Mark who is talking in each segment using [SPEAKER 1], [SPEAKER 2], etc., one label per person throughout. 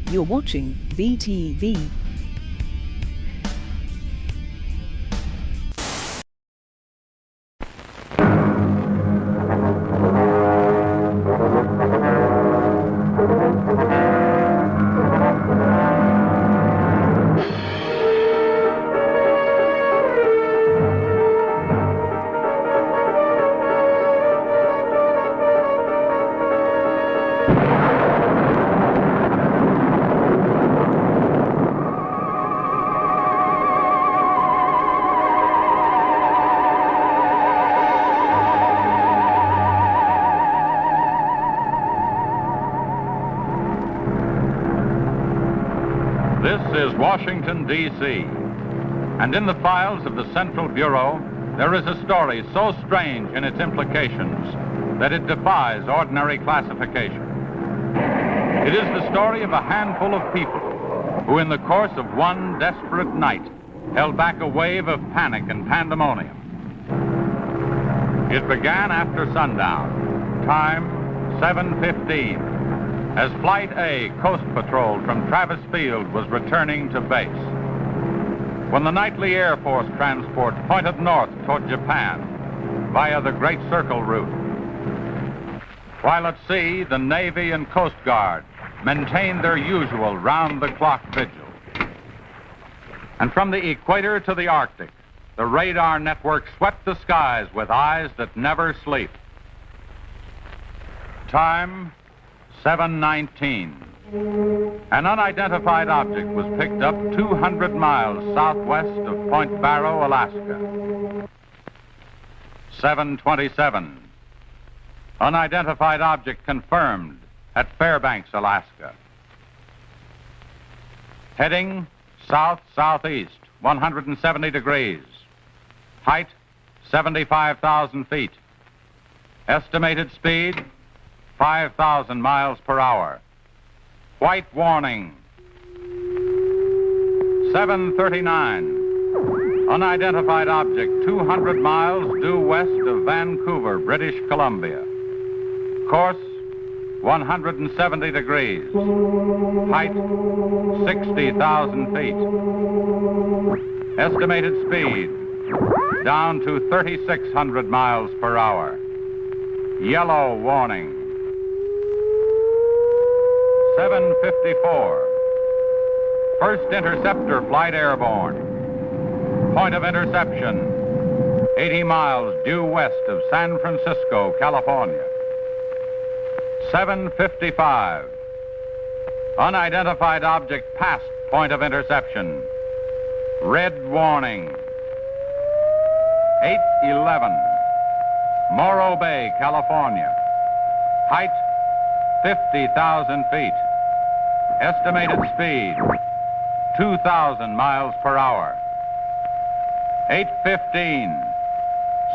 [SPEAKER 1] You're watching VTV.
[SPEAKER 2] This is Washington, D.C., and in the files of the Central Bureau, there is a story so strange in its implications that it defies ordinary classification. It is the story of a handful of people who, in the course of one desperate night, held back a wave of panic and pandemonium. It began after sundown, time 7:15. As Flight A Coast Patrol from Travis Field was returning to base. When the nightly Air Force transport pointed north toward Japan via the Great Circle route. While at sea, the Navy and Coast Guard maintained their usual round-the-clock vigil. And from the equator to the Arctic, the radar network swept the skies with eyes that never sleep. Time 7:19. An unidentified object was picked up 200 miles southwest of Point Barrow, Alaska. 7:27. Unidentified object confirmed at Fairbanks, Alaska. Heading south-southeast, 170 degrees. Height, 75,000 feet. Estimated speed, 5,000 miles per hour. White warning. 7:39. Unidentified object 200 miles due west of Vancouver, British Columbia. Course 170 degrees. Height 60,000 feet. Estimated speed down to 3,600 miles per hour. Yellow warning. 7:54. First interceptor flight airborne. Point of interception, 80 miles due west of San Francisco, California. 7:55. Unidentified object past point of interception. Red warning. 8:11. Morro Bay, California. Height, 50,000 feet. Estimated speed, 2,000 miles per hour. 8:15.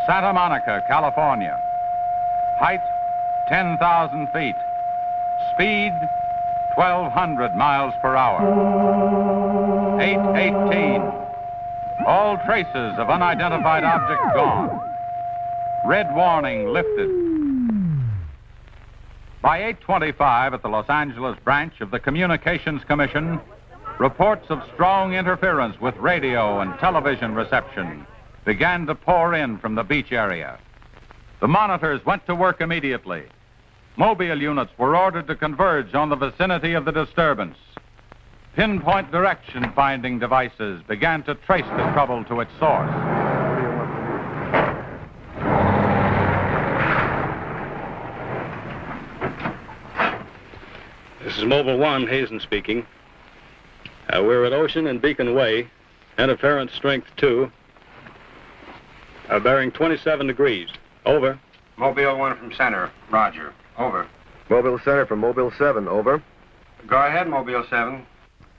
[SPEAKER 2] Santa Monica, California. Height, 10,000 feet. Speed, 1,200 miles per hour. 8:18. All traces of unidentified object gone. Red warning lifted. By 8:25 at the Los Angeles branch of the Communications Commission, reports of strong interference with radio and television reception began to pour in from the beach area. The monitors went to work immediately. Mobile units were ordered to converge on the vicinity of the disturbance. Pinpoint direction-finding devices began to trace the trouble to its source.
[SPEAKER 3] This is Mobile 1, Hazen speaking. We're at Ocean and Beacon Way, interference strength 2, bearing 27 degrees. Over.
[SPEAKER 4] Mobile 1 from center, roger. Over.
[SPEAKER 5] Mobile Center from Mobile 7, over.
[SPEAKER 4] Go ahead, Mobile 7.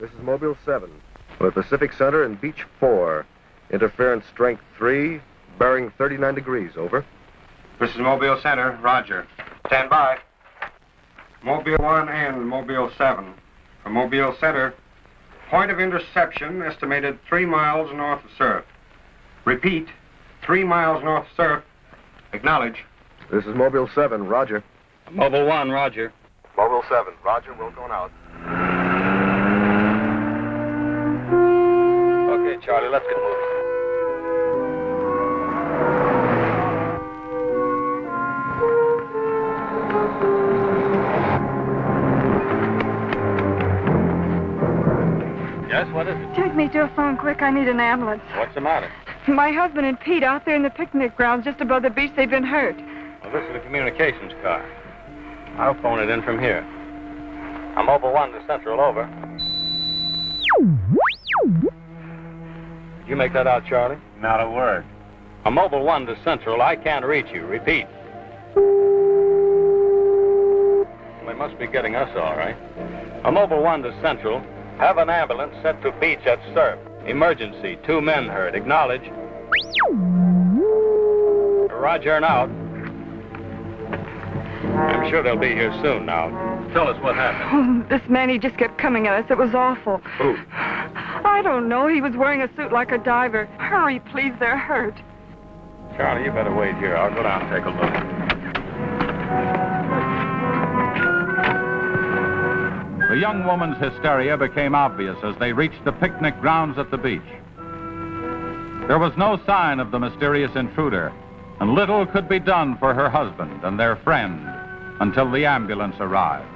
[SPEAKER 5] This is Mobile 7. We're at Pacific Center and Beach 4. Interference strength 3, bearing 39 degrees, over.
[SPEAKER 4] This is Mobile Center, roger. Stand by. Mobile 1 and Mobile 7. From Mobile Center, point of interception estimated 3 miles north of surf. Repeat, 3 miles north of surf. Acknowledge.
[SPEAKER 5] This is Mobile 7, roger.
[SPEAKER 3] Mobile 1, roger.
[SPEAKER 5] Mobile 7, roger, we're going out.
[SPEAKER 3] Charlie. Let's get moving. Yes, what is it?
[SPEAKER 6] Take me to a phone quick. I need an ambulance.
[SPEAKER 3] What's the matter?
[SPEAKER 6] My husband and Pete out there in the picnic grounds just above the beach. They've been hurt.
[SPEAKER 3] Well, this is the communications car. I'll phone it in from here. I'm Mobile 1 to Central, over. Did you make that out, Charlie?
[SPEAKER 7] Not a word.
[SPEAKER 3] A Mobile 1 to Central. I can't reach you. Repeat. They must be getting us all right. A Mobile 1 to Central. Have an ambulance sent to beach at Surf. Emergency. 2 men hurt. Acknowledge. Roger and out. I'm sure they'll be here soon now. Tell us what happened.
[SPEAKER 6] Oh, this man, he just kept coming at us. It was awful.
[SPEAKER 3] Who?
[SPEAKER 6] I don't know. He was wearing a suit like a diver. Hurry, please. They're hurt.
[SPEAKER 3] Charlie, you better wait here. I'll go down and take a look.
[SPEAKER 2] The young woman's hysteria became obvious as they reached the picnic grounds at the beach. There was no sign of the mysterious intruder, and little could be done for her husband and their friend until the ambulance arrived.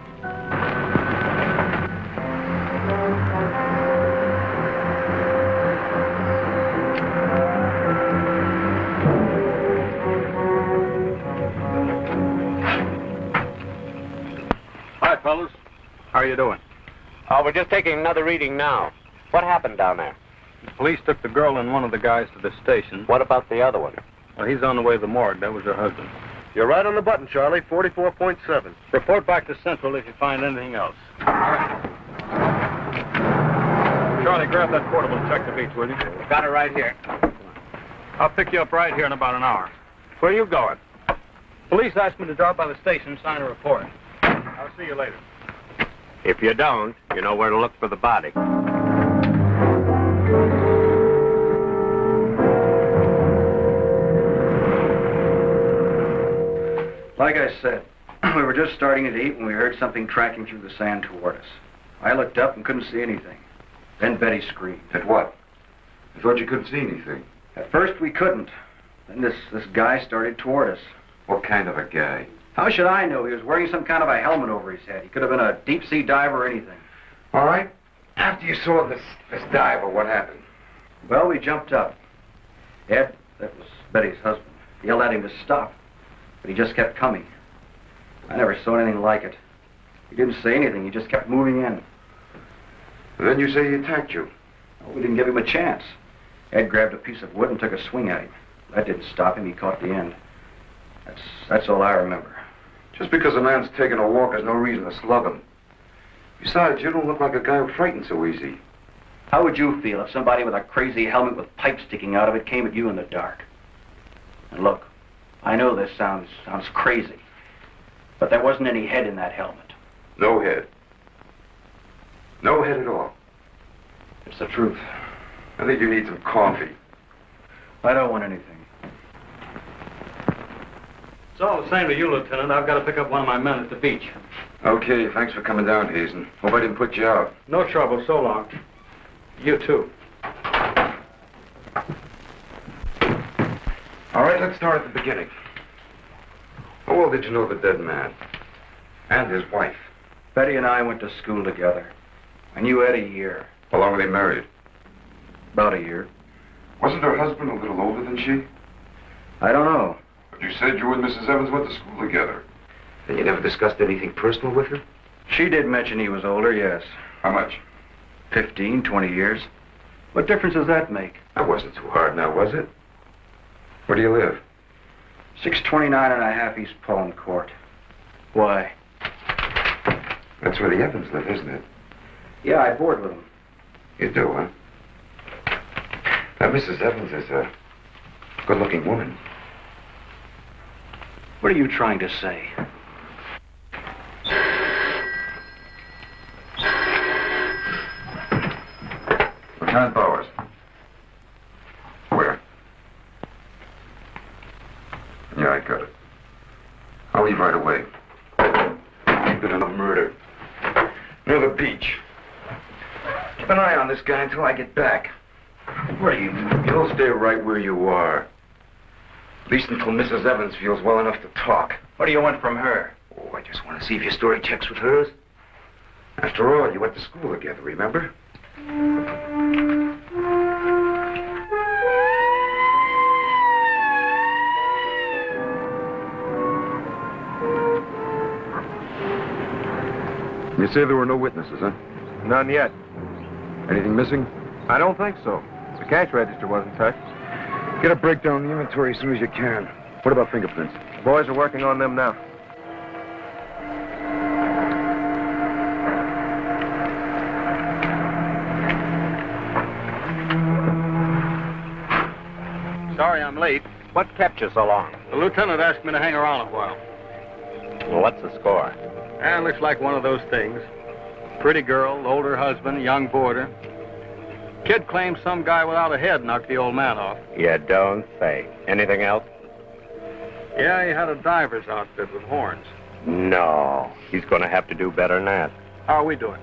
[SPEAKER 3] Hi, fellas. How are you doing?
[SPEAKER 8] Oh, we're just taking another reading now. What happened down there?
[SPEAKER 3] The police took the girl and one of the guys to the station.
[SPEAKER 8] What about the other one?
[SPEAKER 3] Well, he's on the way to the morgue. That was her husband.
[SPEAKER 5] You're right on the button, Charlie. 44.7.
[SPEAKER 3] Report back to Central if you find anything else. All right. Charlie, grab that portable and check the beach, will you?
[SPEAKER 8] Got it right here.
[SPEAKER 3] I'll pick you up right here in about an hour. Where are you going? Police asked me to drop by the station and sign a report. I'll see you later.
[SPEAKER 8] If you don't, you know where to look for the body.
[SPEAKER 9] Like I said, we were just starting to eat when we heard something tracking through the sand toward us. I looked up and couldn't see anything. Then Betty screamed.
[SPEAKER 7] At what? I thought you couldn't see anything.
[SPEAKER 9] At first we couldn't. Then this guy started toward us.
[SPEAKER 7] What kind of a guy?
[SPEAKER 9] How should I know? He was wearing some kind of a helmet over his head. He could have been a deep-sea diver or anything.
[SPEAKER 7] All right. After you saw this diver, what happened?
[SPEAKER 9] Well, we jumped up. Ed, that was Betty's husband, yelled at him to stop. But he just kept coming. I never saw anything like it. He didn't say anything. He just kept moving in.
[SPEAKER 7] Then you say he attacked you.
[SPEAKER 9] Well, we didn't give him a chance. Ed grabbed a piece of wood and took a swing at him. That didn't stop him. He caught the end. That's all I remember.
[SPEAKER 7] Just because a man's taking a walk is no reason to slug him. Besides, you don't look like a guy who frightens so easy.
[SPEAKER 9] How would you feel if somebody with a crazy helmet with pipes sticking out of it came at you in the dark? And look, I know this sounds crazy, but there wasn't any head in that helmet.
[SPEAKER 7] No head. No head at all.
[SPEAKER 9] It's the truth.
[SPEAKER 7] I think you need some coffee.
[SPEAKER 9] I don't want anything.
[SPEAKER 3] It's all the same to you, Lieutenant. I've got to pick up one of my men at the beach.
[SPEAKER 7] Okay, thanks for coming down, Hazen. Hope I didn't put you out.
[SPEAKER 3] No trouble. So long. You too.
[SPEAKER 7] All right, let's start at the beginning. How well did you know the dead man? And his wife?
[SPEAKER 9] Betty and I went to school together. I knew Ed a year.
[SPEAKER 7] How long were they married?
[SPEAKER 9] About a year.
[SPEAKER 7] Wasn't her husband a little older than she?
[SPEAKER 9] I don't know.
[SPEAKER 7] But you said you and Mrs. Evans went to school together. Then you never discussed anything personal with her?
[SPEAKER 9] She did mention he was older, yes.
[SPEAKER 7] How much?
[SPEAKER 9] 15, 20 years. What difference does that make?
[SPEAKER 7] That wasn't too hard now, was it? Where do you live?
[SPEAKER 9] 629 and a half East Palm Court. Why?
[SPEAKER 7] That's where the Evans live, isn't it?
[SPEAKER 9] Yeah, I board with them.
[SPEAKER 7] You do, huh? Now, Mrs. Evans is a good-looking woman.
[SPEAKER 9] What are you trying to say?
[SPEAKER 7] Lieutenant Bowers. Where? Yeah, I got it. I'll leave right away. Ain't been enough murder. Near the beach. Keep an eye on this guy until I get back. What do you mean? You'll stay right where you are. At least until Mrs. Evans feels well enough to talk.
[SPEAKER 9] What do you want from her?
[SPEAKER 7] Oh, I just want to see if your story checks with hers. After all, you went to school together, remember?
[SPEAKER 10] You say there were no witnesses, huh?
[SPEAKER 5] None yet.
[SPEAKER 10] Anything missing?
[SPEAKER 5] I don't think so. The cash register wasn't touched.
[SPEAKER 10] Get a breakdown of the inventory as soon as you can. What about fingerprints?
[SPEAKER 5] The boys are working on them now.
[SPEAKER 3] Sorry I'm late.
[SPEAKER 8] What kept you so long?
[SPEAKER 3] The lieutenant asked me to hang around a while.
[SPEAKER 8] Well, what's the score?
[SPEAKER 3] And looks like one of those things. Pretty girl, older husband, young boarder. Kid claims some guy without a head knocked the old man off.
[SPEAKER 8] You don't say. Anything else?
[SPEAKER 3] Yeah, he had a diver's outfit with horns.
[SPEAKER 8] No. He's going to have to do better than that.
[SPEAKER 3] How are we doing?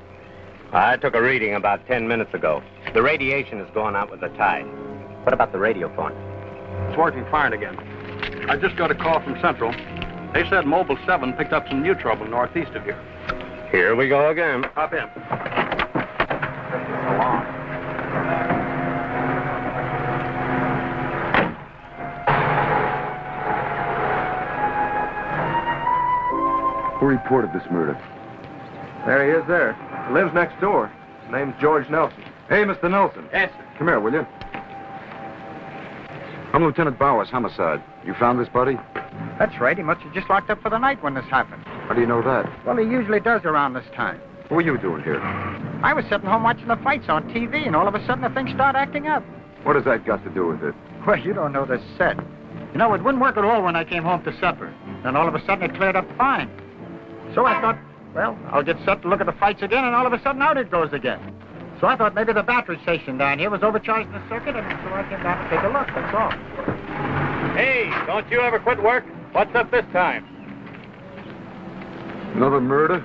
[SPEAKER 8] I took a reading about 10 minutes ago. The radiation is going out with the tide. What about the radio phone?
[SPEAKER 3] It's working fine again. I just got a call from Central. They said Mobile 7 picked up some new trouble northeast of here.
[SPEAKER 8] Here we go again.
[SPEAKER 3] Hop in.
[SPEAKER 10] Who reported this murder?
[SPEAKER 5] There he is there. He lives next door. His name's George Nelson.
[SPEAKER 10] Hey, Mr. Nelson.
[SPEAKER 3] Yes, sir.
[SPEAKER 10] Come here, will you? I'm Lieutenant Bowers, homicide. You found this body?
[SPEAKER 11] That's right. He must have just locked up for the night when this happened.
[SPEAKER 10] How do you know that?
[SPEAKER 11] Well, he usually does around this time.
[SPEAKER 10] What were you doing here?
[SPEAKER 11] I was sitting home watching the fights on TV, and all of a sudden the thing started acting up.
[SPEAKER 10] What has that got to do with it?
[SPEAKER 11] Well, you don't know this set. You know, it wouldn't work at all when I came home to supper. Then all of a sudden it cleared up fine. So I thought, well, I'll get set to look at the fights again, and all of a sudden out it goes again. So I thought maybe the battery station down here was overcharged in the circuit, and so I came down to take a look, that's all.
[SPEAKER 3] Hey, don't you ever quit work? What's up this time?
[SPEAKER 10] Another murder?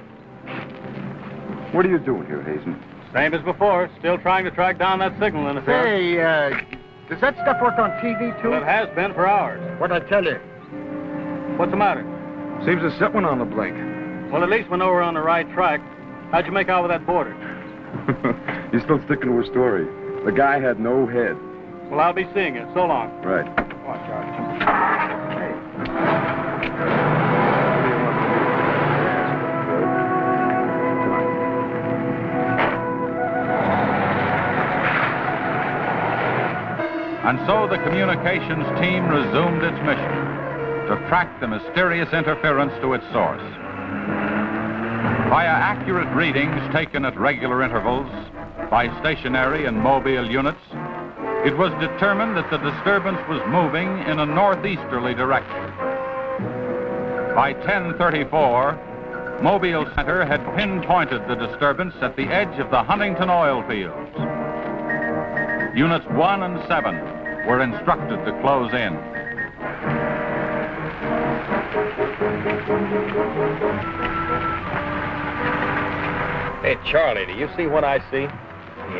[SPEAKER 10] What are you doing here, Hazen?
[SPEAKER 3] Same as before. Still trying to track down that signal interference.
[SPEAKER 11] Hey, does that stuff work on TV, too?
[SPEAKER 3] Well, it has been for hours.
[SPEAKER 11] What'd I tell you?
[SPEAKER 3] What's the matter?
[SPEAKER 10] Seems to set one on the blink.
[SPEAKER 3] Well, at least we know we're on the right track. How'd you make out with that boarder?
[SPEAKER 10] You're still sticking to a story. The guy had no head.
[SPEAKER 3] Well, I'll be seeing you. So long.
[SPEAKER 10] Right.
[SPEAKER 3] Watch out.
[SPEAKER 2] And so the communications team resumed its mission to track the mysterious interference to its source. Via accurate readings taken at regular intervals by stationary and mobile units, it was determined that the disturbance was moving in a northeasterly direction. By 10:34, Mobile Center had pinpointed the disturbance at the edge of the Huntington oil fields. Units 1 and 7 were instructed to close in.
[SPEAKER 3] Hey, Charlie, do you see what I see?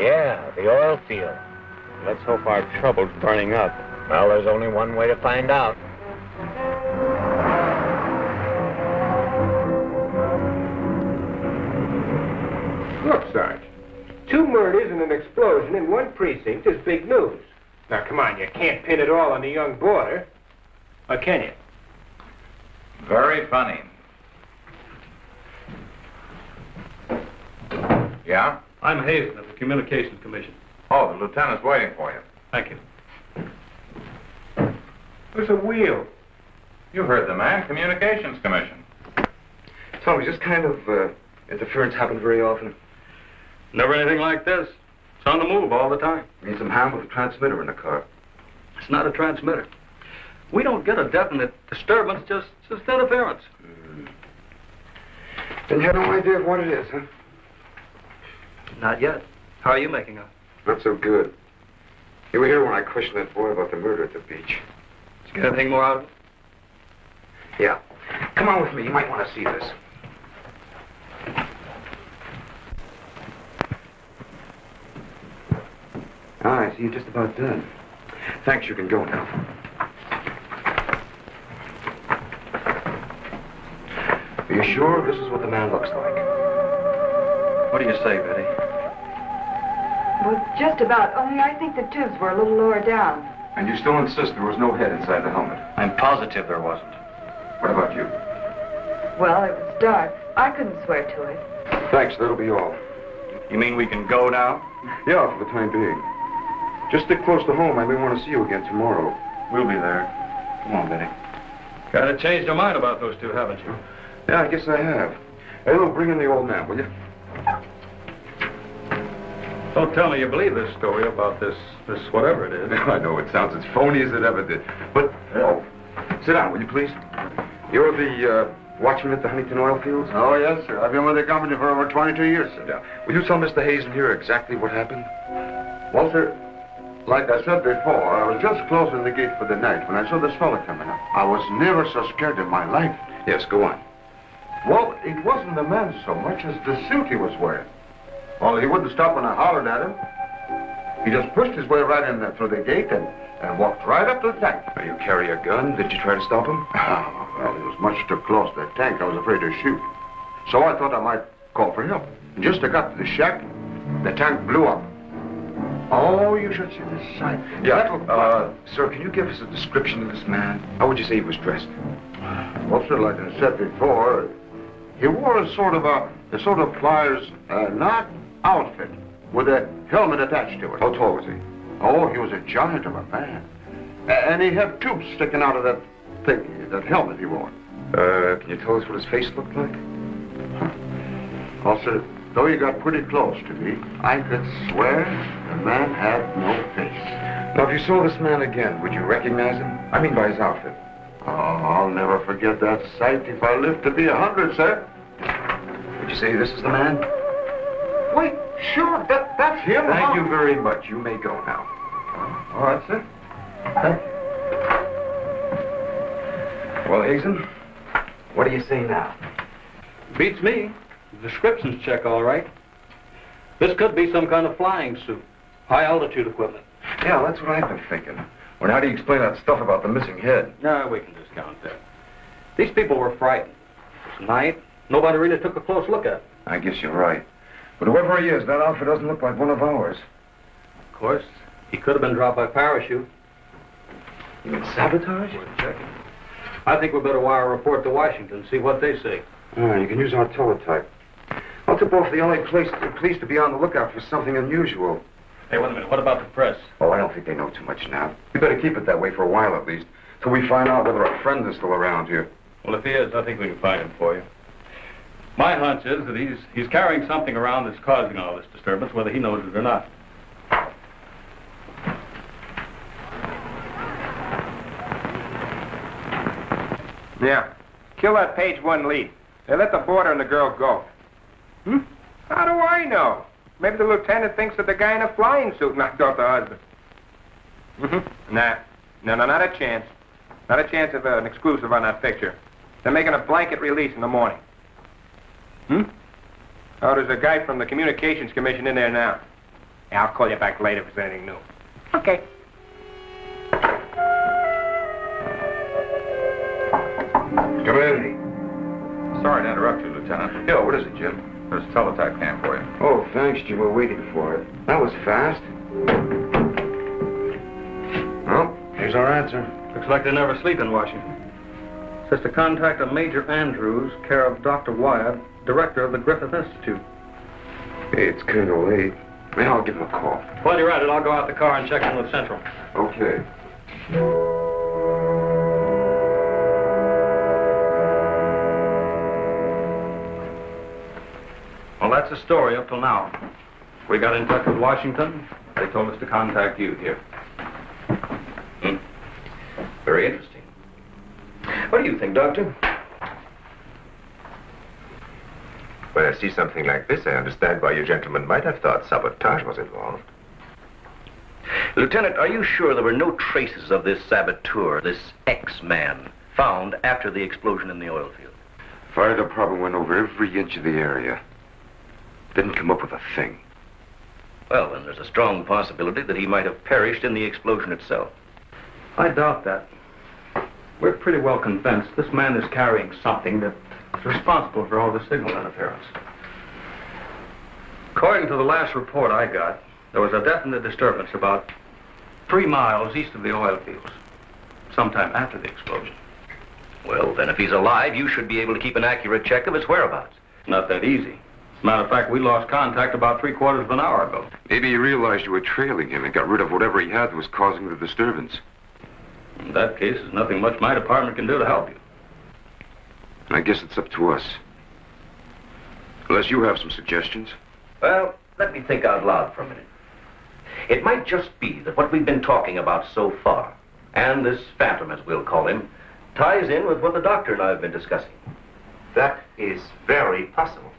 [SPEAKER 8] Yeah, the oil field.
[SPEAKER 3] Let's hope our trouble's burning up.
[SPEAKER 8] Well, there's only one way to find out.
[SPEAKER 12] Look, Sarge. 2 murders and an explosion in one precinct is big news. Now, come on, you can't pin it all on the young boarder. Or can you?
[SPEAKER 2] Very funny. Yeah?
[SPEAKER 3] I'm Hazen of the Communications Commission.
[SPEAKER 2] Oh, the lieutenant's waiting for you.
[SPEAKER 3] Thank you.
[SPEAKER 12] There's a wheel.
[SPEAKER 2] You heard the man, Communications Commission.
[SPEAKER 7] Tell me, does this kind of interference happen very often?
[SPEAKER 3] Never anything like this. It's on the move all the time.
[SPEAKER 7] Need some hand with a transmitter in the car.
[SPEAKER 3] It's not a transmitter. We don't get a definite disturbance, just interference.
[SPEAKER 7] Then you have no idea of what it is, huh?
[SPEAKER 3] Not yet. How are you making out?
[SPEAKER 7] Not so good. You were here when I questioned that boy about the murder at the beach.
[SPEAKER 3] Did you get anything more out of it?
[SPEAKER 7] Yeah. Come on with me. You might want to see this. Ah, I see you're just about done. Thanks, you can go now. Are you sure this is what the man looks like?
[SPEAKER 9] What do you say, Betty?
[SPEAKER 6] Well, just about, only I think the tubes were a little lower down.
[SPEAKER 7] And you still insist there was no head inside the helmet?
[SPEAKER 9] I'm positive there wasn't.
[SPEAKER 7] What about you?
[SPEAKER 6] Well, it was dark. I couldn't swear to it.
[SPEAKER 7] Thanks, that'll be all.
[SPEAKER 9] You mean we can go now?
[SPEAKER 7] Yeah, for the time being. Just stick close to home. I may want to see you again tomorrow.
[SPEAKER 9] We'll be there. Come on, Betty.
[SPEAKER 3] Kind of changed your mind about those two, haven't you?
[SPEAKER 7] Yeah, I guess I have. Hey, Lou, bring in the old man, will you?
[SPEAKER 3] Don't tell me you believe this story about this whatever it is.
[SPEAKER 7] I know, it sounds as phony as it ever did. But, oh, sit down, will you, please? You're the, watchman at the Huntington oil fields?
[SPEAKER 4] Oh, yes, sir. I've been with the company for over 22 years, sir.
[SPEAKER 7] Yeah. Will you tell Mr. Hazen here exactly what happened?
[SPEAKER 4] Well, sir, like I said before, I was just closing the gate for the night when I saw this fella coming up. I was never so scared in my life.
[SPEAKER 7] Yes, go on.
[SPEAKER 4] Well, it wasn't the man so much as the suit he was wearing. Well, he wouldn't stop when I hollered at him. He just pushed his way right in there through the gate and walked right up to the tank.
[SPEAKER 7] Now, you carry a gun? Did you try to stop him?
[SPEAKER 4] Oh, well, he was much too close to the tank. I was afraid to shoot. So I thought I might call for help. And just as I got to the shack, the tank blew up. Oh, you should see the sight.
[SPEAKER 7] Yeah, sir, can you give us a description of this man? How would you say he was dressed?
[SPEAKER 4] Well, sir, like I said before, he wore a sort of pliers, not outfit, with a helmet attached to it.
[SPEAKER 7] How tall was he?
[SPEAKER 4] Oh, he was a giant of a man. And he had tubes sticking out of that thing, that helmet he wore.
[SPEAKER 7] Can you tell us what his face looked like?
[SPEAKER 4] Well, sir, though he got pretty close to me, I could swear the man had no face.
[SPEAKER 7] Now, if you saw this man again, would you recognize him? I mean by his outfit.
[SPEAKER 4] Oh, I'll never forget that sight if I live to be 100, sir.
[SPEAKER 7] Would you say this is the man?
[SPEAKER 4] Wait, sure, that's him.
[SPEAKER 7] Thank you very much. You may go now.
[SPEAKER 4] All right, sir. Thank you.
[SPEAKER 7] Well, Hazen, what do you say now?
[SPEAKER 3] Beats me. The descriptions check all right. This could be some kind of flying suit. High altitude equipment.
[SPEAKER 7] Yeah, that's what I've been thinking. Well, how do you explain that stuff about the missing head?
[SPEAKER 3] No, we can discount that. These people were frightened. It's night. Nobody really took a close look at it.
[SPEAKER 7] I guess you're right. But whoever he is, that outfit doesn't look like one of ours.
[SPEAKER 3] Of course, he could have been dropped by parachute.
[SPEAKER 7] You mean sabotage?
[SPEAKER 3] We're checking. I think we better wire a report to Washington and see what they say.
[SPEAKER 7] You can use our teletype. I'll tip off the LA police to be on the lookout for something unusual.
[SPEAKER 3] Hey, wait a minute. What about the press?
[SPEAKER 7] Oh, I don't think they know too much now. We better keep it that way for a while at least, till we find out whether our friend is still around here.
[SPEAKER 3] Well, if he is, I think we can find him for you. My hunch is that he's carrying something around that's causing all this disturbance, whether he knows it or not.
[SPEAKER 12] Yeah. Kill that page 1 lead. They let the boarder and the girl go. How do I know? Maybe the lieutenant thinks that the guy in a flying suit knocked off the husband. Nah. No, not a chance. Not a chance of an exclusive on that picture. They're making a blanket release in the morning. Oh, there's a guy from the Communications Commission in there now. Yeah, I'll call you back later if there's anything new. Okay.
[SPEAKER 7] Come in.
[SPEAKER 2] Sorry to interrupt you, Lieutenant.
[SPEAKER 7] Yeah, what is it, Jim?
[SPEAKER 2] There's a teletype cam for you.
[SPEAKER 7] Oh, thanks, Jim. We're waiting for it. That was fast. Well, here's our answer.
[SPEAKER 3] Looks like they never sleep in Washington. Says to contact a Major Andrews, care of Dr. Wyatt, director of the Griffith Institute.
[SPEAKER 7] Hey, it's kind of late. Maybe I'll give him a call.
[SPEAKER 3] While you're at it, I'll go out the car and check in with Central.
[SPEAKER 7] Okay.
[SPEAKER 3] Well, that's the story up till now. We got in touch with Washington. They told us to contact you here.
[SPEAKER 8] Very interesting. What do you think, Doctor?
[SPEAKER 5] When I see something like this, I understand why you gentlemen might have thought sabotage was involved.
[SPEAKER 8] Lieutenant, are you sure there were no traces of this saboteur, this X-man, found after the explosion in the oil field?
[SPEAKER 7] Fire department went over every inch of the area. Didn't come up with a thing.
[SPEAKER 9] Well, then there's a strong possibility that he might have perished in the explosion itself.
[SPEAKER 3] I doubt that. We're pretty well convinced this man is carrying something that's responsible for all the signal interference. According to the last report I got, there was a definite disturbance about 3 miles east of the oil fields, sometime after the explosion.
[SPEAKER 9] Well, then if he's alive, you should be able to keep an accurate check of his whereabouts.
[SPEAKER 3] Not that easy. As a matter of fact, we lost contact about 3/4 of an hour ago.
[SPEAKER 7] Maybe he realized you were trailing him and got rid of whatever he had that was causing the disturbance.
[SPEAKER 3] In that case, there's nothing much my department can do to help you.
[SPEAKER 7] I guess it's up to us. Unless you have some suggestions.
[SPEAKER 9] Well, let me think out loud for a minute. It might just be that what we've been talking about so far, and this phantom, as we'll call him, ties in with what the doctor and I have been discussing.
[SPEAKER 8] That is very possible.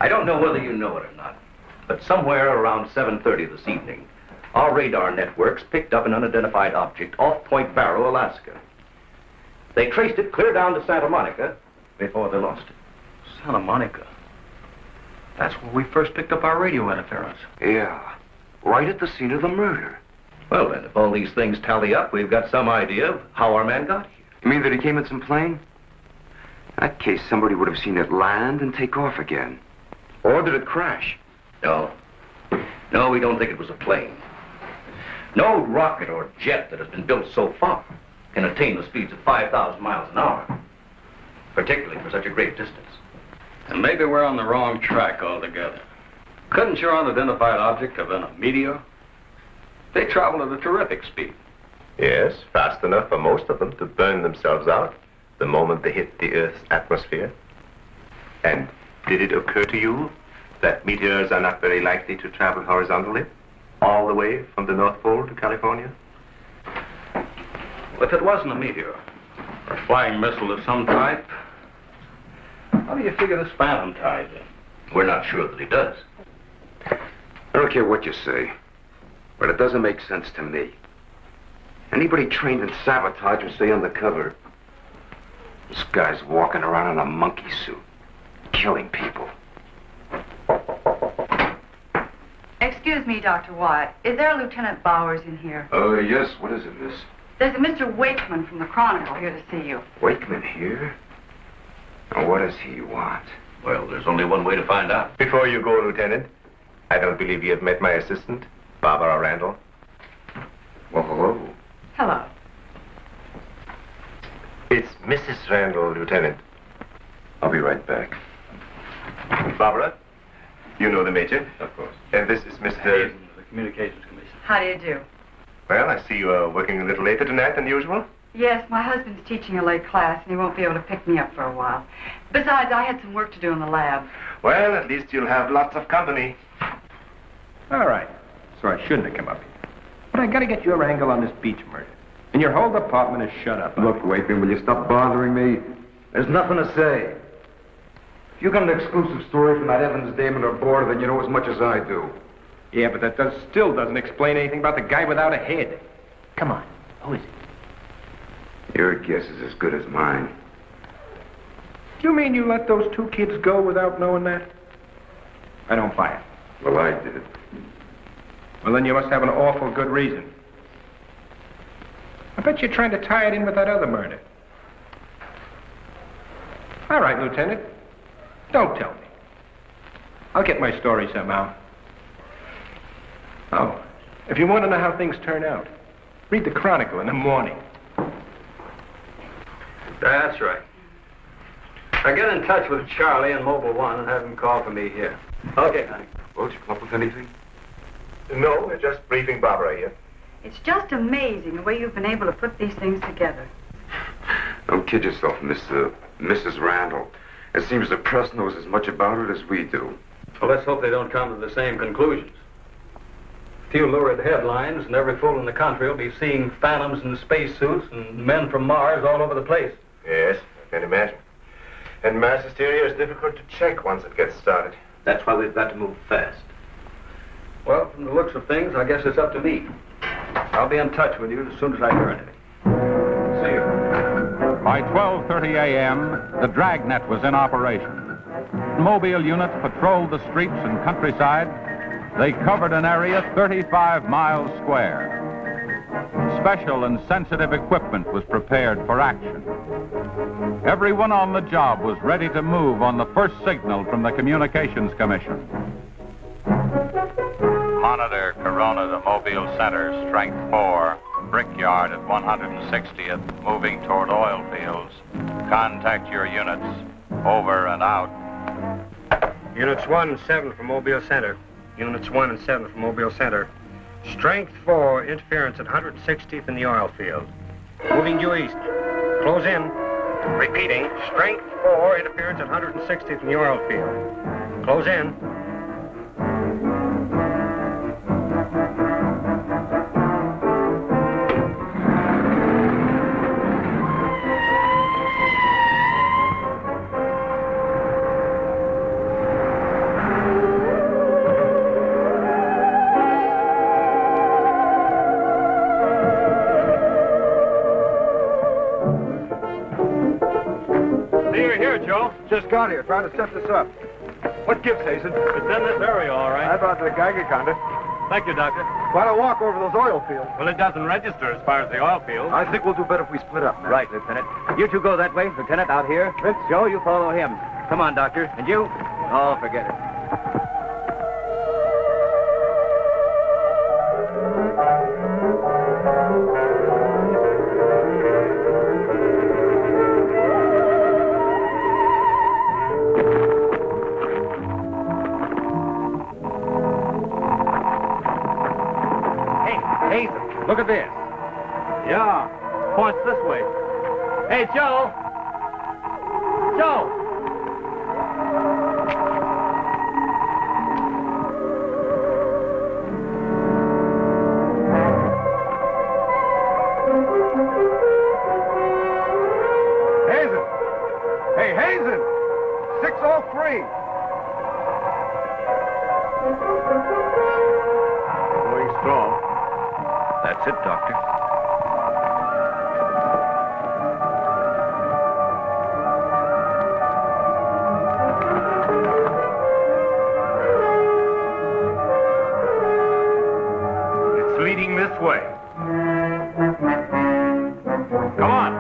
[SPEAKER 9] I don't know whether you know it or not, but somewhere around 7:30 this evening, our radar networks picked up an unidentified object off Point Barrow, Alaska. They traced it clear down to Santa Monica before they lost it.
[SPEAKER 3] Santa Monica? That's where we first picked up our radio interference.
[SPEAKER 7] Yeah, right at the scene of the murder.
[SPEAKER 9] Well, then, if all these things tally up, we've got some idea of how our man got here.
[SPEAKER 7] You mean that he came in some plane? In that case, somebody would have seen it land and take off again. Or did it crash?
[SPEAKER 9] No. No, we don't think it was a plane. No rocket or jet that has been built so far can attain the speeds of 5,000 miles an hour, particularly for such a great distance.
[SPEAKER 3] And maybe we're on the wrong track altogether. Couldn't your unidentified object have been a meteor? They travel at a terrific speed.
[SPEAKER 8] Yes, fast enough for most of them to burn themselves out the moment they hit the Earth's atmosphere. And did it occur to you that meteors are not very likely to travel horizontally, all the way from the North Pole to California?
[SPEAKER 3] Well, if it wasn't a meteor, or a flying missile of some type, how do you figure this phantom ties in?
[SPEAKER 9] We're not sure that he does.
[SPEAKER 7] I don't care what you say, but it doesn't make sense to me. Anybody trained in sabotage would stay undercover. This guy's walking around in a monkey suit, killing people.
[SPEAKER 13] Excuse me, Dr. Wyatt. Is there a Lieutenant Bowers in here?
[SPEAKER 7] Oh, yes. What is it, miss?
[SPEAKER 13] There's a Mr. Wakeman from the Chronicle here to see you.
[SPEAKER 7] Wakeman here? Now, what does he want?
[SPEAKER 9] Well, there's only one way to find out.
[SPEAKER 8] Before you go, Lieutenant, I don't believe you have met my assistant, Barbara Randall.
[SPEAKER 7] Well, hello.
[SPEAKER 13] Hello.
[SPEAKER 8] It's Mrs. Randall, Lieutenant.
[SPEAKER 7] I'll be right back.
[SPEAKER 8] Barbara, you know the Major?
[SPEAKER 3] Of course.
[SPEAKER 8] And this is Mr.
[SPEAKER 3] Hazen, the Communications Commission.
[SPEAKER 13] How do you do?
[SPEAKER 8] Well, I see you are working a little later tonight than usual.
[SPEAKER 13] Yes, my husband's teaching a late class, and he won't be able to pick me up for a while. Besides, I had some work to do in the lab.
[SPEAKER 8] Well, at least you'll have lots of company.
[SPEAKER 12] All right. So I shouldn't have come up here. But I gotta get your angle on this Beach murder. And your whole department is shut up.
[SPEAKER 10] Look, Wakeman, will you stop bothering me? There's nothing to say. If you got an exclusive story from that Evans dame and her board, then you know as much as I do.
[SPEAKER 12] Yeah, but that still doesn't explain anything about the guy without a head. Come on. Who is it?
[SPEAKER 7] Your guess is as good as mine.
[SPEAKER 12] You mean you let those 2 kids go without knowing that? I don't buy it.
[SPEAKER 7] Well, I did.
[SPEAKER 12] Well, then you must have an awful good reason. I bet you're trying to tie it in with that other murder. All right, Lieutenant. Don't tell me. I'll get my story somehow. Oh, if you want to know how things turn out, read the Chronicle in the morning.
[SPEAKER 3] That's right. Now get in touch with Charlie and Mobile One and have him call for me here. Okay, honey.
[SPEAKER 7] Won't you come up with anything?
[SPEAKER 8] No, we're just briefing Barbara here.
[SPEAKER 13] It's just amazing the way you've been able to put these things together.
[SPEAKER 7] Don't kid yourself, Mrs. Randall. It seems the press knows as much about it as we do.
[SPEAKER 3] Well, let's hope they don't come to the same conclusions. A few lurid headlines, and every fool in the country will be seeing phantoms in spacesuits and men from Mars all over the place.
[SPEAKER 8] Yes, I can imagine. And mass hysteria is difficult to check once it gets started.
[SPEAKER 9] That's why we've got to move fast.
[SPEAKER 3] Well, from the looks of things, I guess it's up to me. I'll be in touch with you as soon as I hear anything. See you.
[SPEAKER 2] By 12:30 a.m., the dragnet was in operation. Mobile units patrolled the streets and countryside, They covered an area 35 miles square. Special and sensitive equipment was prepared for action. Everyone on the job was ready to move on the first signal from the Communications Commission. Monitor Corona to Mobile Center, strength 4, brickyard at 160th, moving toward oil fields. Contact your units. Over and out.
[SPEAKER 4] Units 1 and 7 from Mobile Center. Units 1 and 7 from Mobile Center. Strength 4, interference at 160th in the oil field. Moving due east. Close in. Repeating, strength 4, interference at 160th in the oil field. Close in.
[SPEAKER 10] Just got here, trying to set this up. What gives, Hazen?
[SPEAKER 3] It's in this area, all right.
[SPEAKER 10] I thought the Geiger counter.
[SPEAKER 3] Thank you, Doctor.
[SPEAKER 10] Why don't walk over those oil fields?
[SPEAKER 3] Well, it doesn't register as far as the oil field.
[SPEAKER 10] I think we'll do better if we split up, man.
[SPEAKER 9] Right, Lieutenant. You two go that way. Lieutenant, out here.
[SPEAKER 10] Vince.
[SPEAKER 9] Joe, you follow him. Come on, Doctor. And you? Oh, forget it.
[SPEAKER 3] Look at this. Yeah, points this way. Hey, Joe! Joe!
[SPEAKER 10] Hazen! Hey, Hazen! 603!
[SPEAKER 3] Going strong.
[SPEAKER 9] That's it, Doctor.
[SPEAKER 3] It's leading this way. Come on.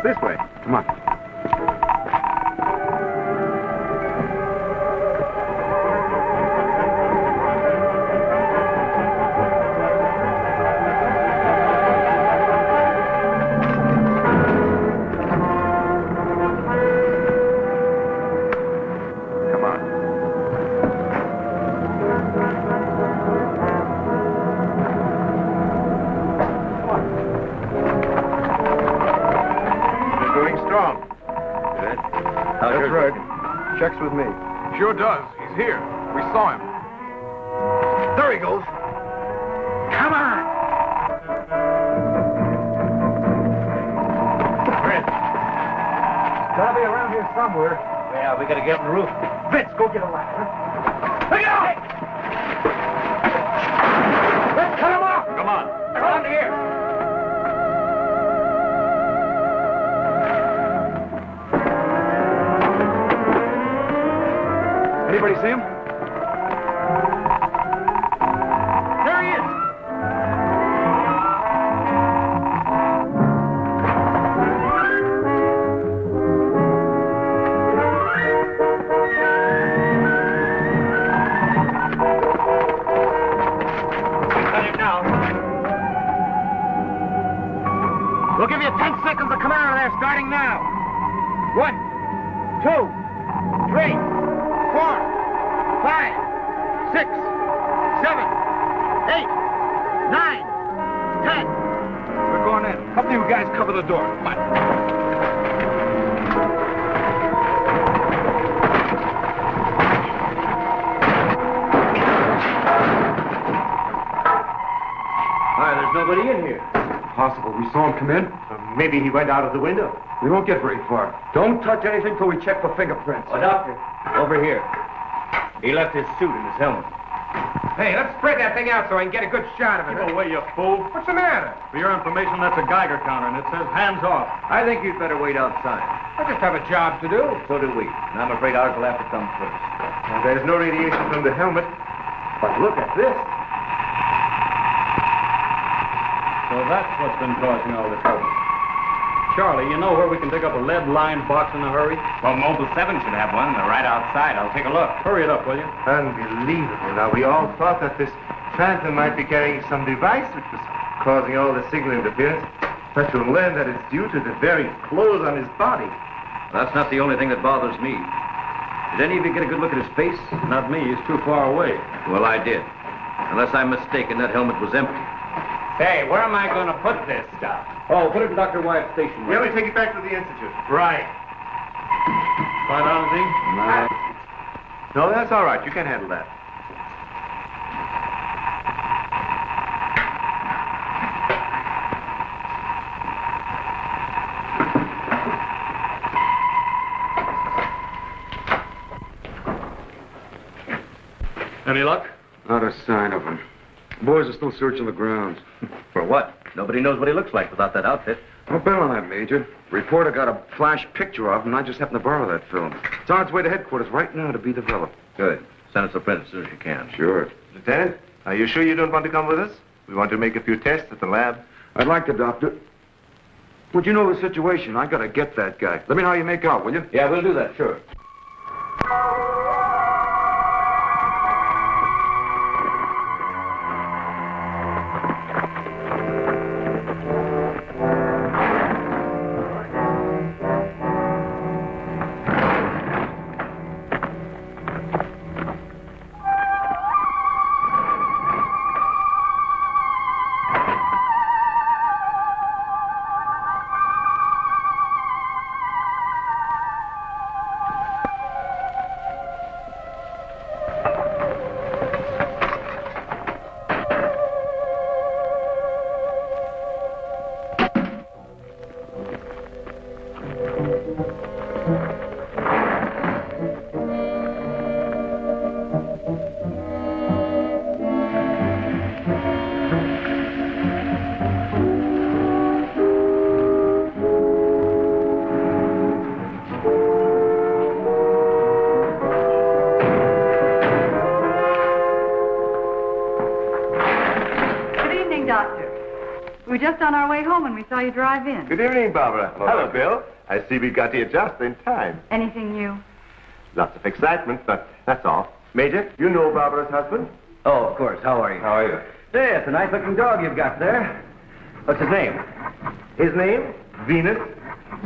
[SPEAKER 10] This way. Come on.
[SPEAKER 5] That's right. Checks with me.
[SPEAKER 10] Sure does. He's here. We saw him. There he goes. Come on!
[SPEAKER 11] Chris. Gotta be around here somewhere. Yeah, we gotta get on the roof. Vince, go get a ladder. Look out! Let's cut him off!
[SPEAKER 3] Come on.
[SPEAKER 11] Around here.
[SPEAKER 10] Anybody see him?
[SPEAKER 11] There he is! Cut him now. We'll give you 10 seconds to come out of there, starting now. 1, 2, 3. 4, 5, 6, 7, 8, 9, 10.
[SPEAKER 10] We're going in. Help you guys cover the door. Come on.
[SPEAKER 9] All right, there's
[SPEAKER 10] impossible. We saw him come in.
[SPEAKER 8] Maybe he went out of the window.
[SPEAKER 10] We won't get very far. Don't touch anything till we check for fingerprints.
[SPEAKER 3] Oh, Doctor, over here. He left his suit and his helmet.
[SPEAKER 12] Hey, let's spread that thing out so I can get a good shot of it.
[SPEAKER 3] Keep away, you fool.
[SPEAKER 12] What's the matter?
[SPEAKER 3] For your information, that's a Geiger counter, and it says hands off. I think you'd better wait outside.
[SPEAKER 12] I just have a job to do.
[SPEAKER 3] So do we. And I'm afraid ours will have to come first.
[SPEAKER 8] Now, there's no radiation from the helmet. But look at this.
[SPEAKER 3] So that's what's been causing all this trouble. Charlie, you know where we can pick up a lead-lined box in a hurry?
[SPEAKER 14] Well, Mobile 7 should have one. They're right outside. I'll take a look.
[SPEAKER 3] Hurry it up, will you?
[SPEAKER 8] Unbelievable. Now, we all thought that this phantom might be carrying some device which was causing all the signal interference. But you'll learn that it's due to the very clothes on his body.
[SPEAKER 9] That's not the only thing that bothers me. Did any of you get a good look at his face?
[SPEAKER 3] Not me. He's too far away.
[SPEAKER 9] Well, I did. Unless I'm mistaken, that helmet was empty.
[SPEAKER 14] Say, where am I going to put this stuff?
[SPEAKER 3] Oh, put it in Dr. Wyatt's station.
[SPEAKER 8] Yeah, we take it back to the Institute.
[SPEAKER 14] Right.
[SPEAKER 3] Find out anything?
[SPEAKER 8] No, that's all right. You can handle that.
[SPEAKER 3] Any luck?
[SPEAKER 10] Not a sign of him. The boys are still searching the grounds.
[SPEAKER 9] For what? Nobody knows what he looks like without that outfit.
[SPEAKER 10] I'll bet on that, Major. Reporter got a flash picture of him, and I just happened to borrow that film. It's on its way to headquarters right now to be developed.
[SPEAKER 9] Good. Send us a print as soon as you can.
[SPEAKER 10] Sure.
[SPEAKER 8] Lieutenant, are you sure you don't want to come with us? We want to make a few tests at the lab.
[SPEAKER 10] I'd like to, Doctor. Would you know the situation? I gotta get that guy. Let me know how you make out, will you?
[SPEAKER 9] Yeah, we'll do that, sure.
[SPEAKER 13] Just on our way home when we saw you drive in.
[SPEAKER 8] Good evening, Barbara. Hello, Bill. I see we got here just in time.
[SPEAKER 13] Anything new?
[SPEAKER 8] Lots of excitement, but that's all. Major, you know Barbara's husband?
[SPEAKER 9] Oh, of course. How are you?
[SPEAKER 8] How are you?
[SPEAKER 9] Hey, it's a nice-looking dog you've got there. What's his name?
[SPEAKER 8] His name? Venus.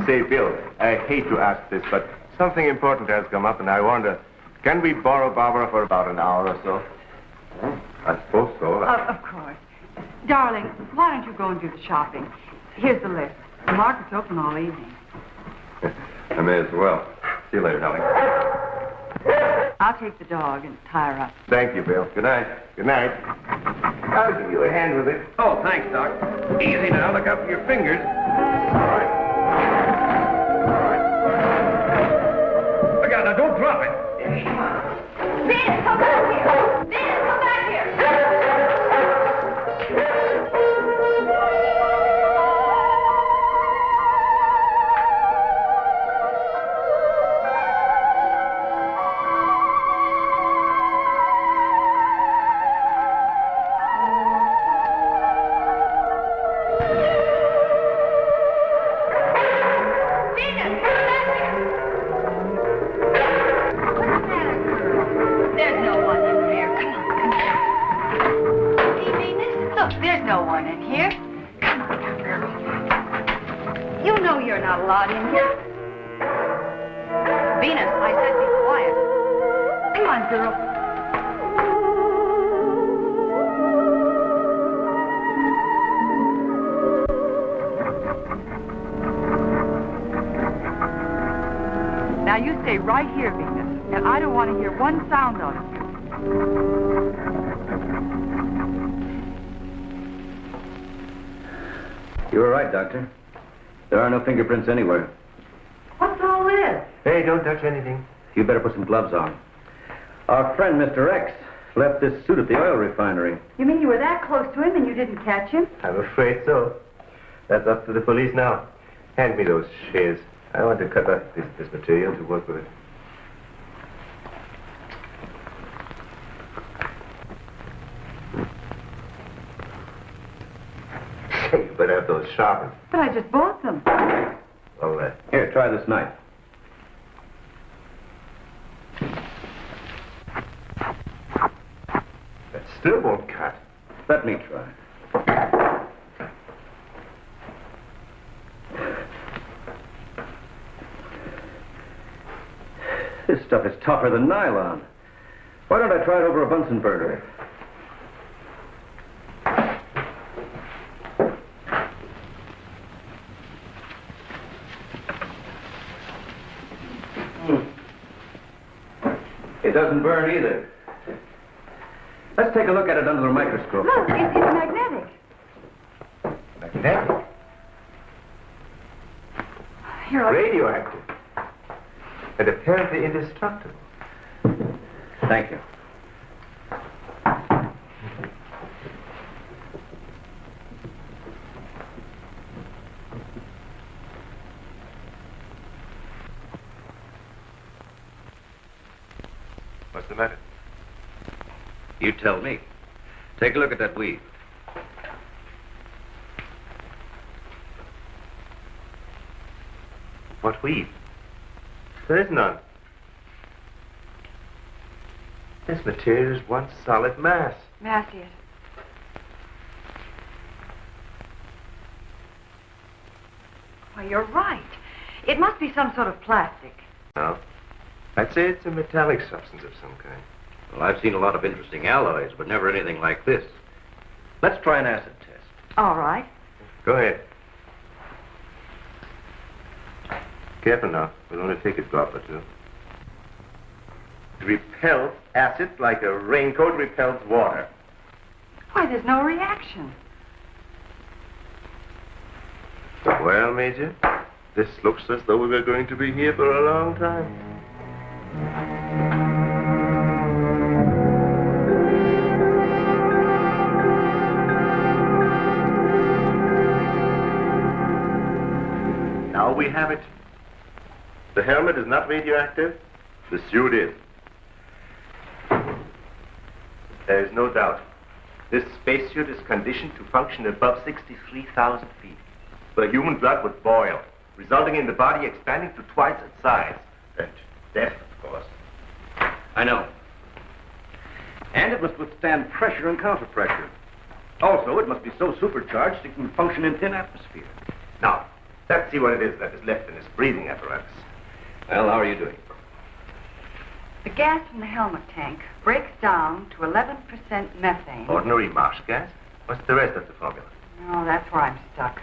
[SPEAKER 8] Say, Bill, I hate to ask this, but something important has come up, and I wonder, can we borrow Barbara for about an hour or so? Well, I suppose so.
[SPEAKER 13] Of course. Darling, why don't you go and do the shopping? Here's the list. The market's open all evening.
[SPEAKER 8] I may as well. See you later, darling.
[SPEAKER 13] I'll take the dog and tie her up.
[SPEAKER 8] Thank you, Bill. Good night. Good night. I'll give you a hand with it.
[SPEAKER 9] Oh, thanks, Doc. Easy now. Look out for your fingers.
[SPEAKER 8] All right.
[SPEAKER 9] Look out now. Don't drop it.
[SPEAKER 15] Ben, come back here. Ben, come back here.
[SPEAKER 6] Right here, Venus, and I don't want to hear one sound out of you.
[SPEAKER 9] You were right, Doctor. There are no fingerprints anywhere.
[SPEAKER 13] What's all this?
[SPEAKER 8] Hey, don't touch anything.
[SPEAKER 9] You better put some gloves on. Our friend, Mr. X, left this suit at the oil refinery.
[SPEAKER 13] You mean you were that close to him and you didn't catch him?
[SPEAKER 8] I'm afraid so. That's up to the police now. Hand me those shears. I want to cut up this material to work with it. Say, you better have those sharpened.
[SPEAKER 13] But I just bought them.
[SPEAKER 8] Well,
[SPEAKER 9] Here, try this knife.
[SPEAKER 8] That still won't cut.
[SPEAKER 9] Let me try. This stuff is tougher than nylon. Why don't I try it over a Bunsen burner? It doesn't burn either. Let's take a look at it under the microscope.
[SPEAKER 13] Look, it's magnetic.
[SPEAKER 8] Magnetic?
[SPEAKER 13] Here, I'll...
[SPEAKER 8] Radioactive. And apparently indestructible.
[SPEAKER 9] Thank you.
[SPEAKER 8] What's the matter?
[SPEAKER 9] You tell me. Take a look at that weed.
[SPEAKER 8] What weed? There is none. This material is one solid mass.
[SPEAKER 13] May I see it? Why, you're right. It must be some sort of plastic.
[SPEAKER 8] No. I'd say it's a metallic substance of some kind.
[SPEAKER 9] Well, I've seen a lot of interesting alloys, but never anything like this. Let's try an acid test.
[SPEAKER 13] All right.
[SPEAKER 8] Go ahead. Careful now. We'll only take a drop or two. It repels acid like a raincoat repels water.
[SPEAKER 13] Why, there's no reaction.
[SPEAKER 8] Well, Major, this looks as though we were going to be here for a long time. Now we have it. The helmet is not radioactive. The suit is. There is no doubt. This spacesuit is conditioned to function above 63,000 feet, where human blood would boil, resulting in the body expanding to twice its size. And death, of course.
[SPEAKER 9] I know. And it must withstand pressure and counterpressure. Also, it must be so supercharged it can function in thin atmosphere.
[SPEAKER 8] Now, let's see what it is that is left in this breathing apparatus.
[SPEAKER 9] Well, how are you doing?
[SPEAKER 13] The gas from the helmet tank breaks down to 11% methane.
[SPEAKER 8] Ordinary marsh gas? What's the rest of the formula?
[SPEAKER 13] Oh, that's where I'm stuck.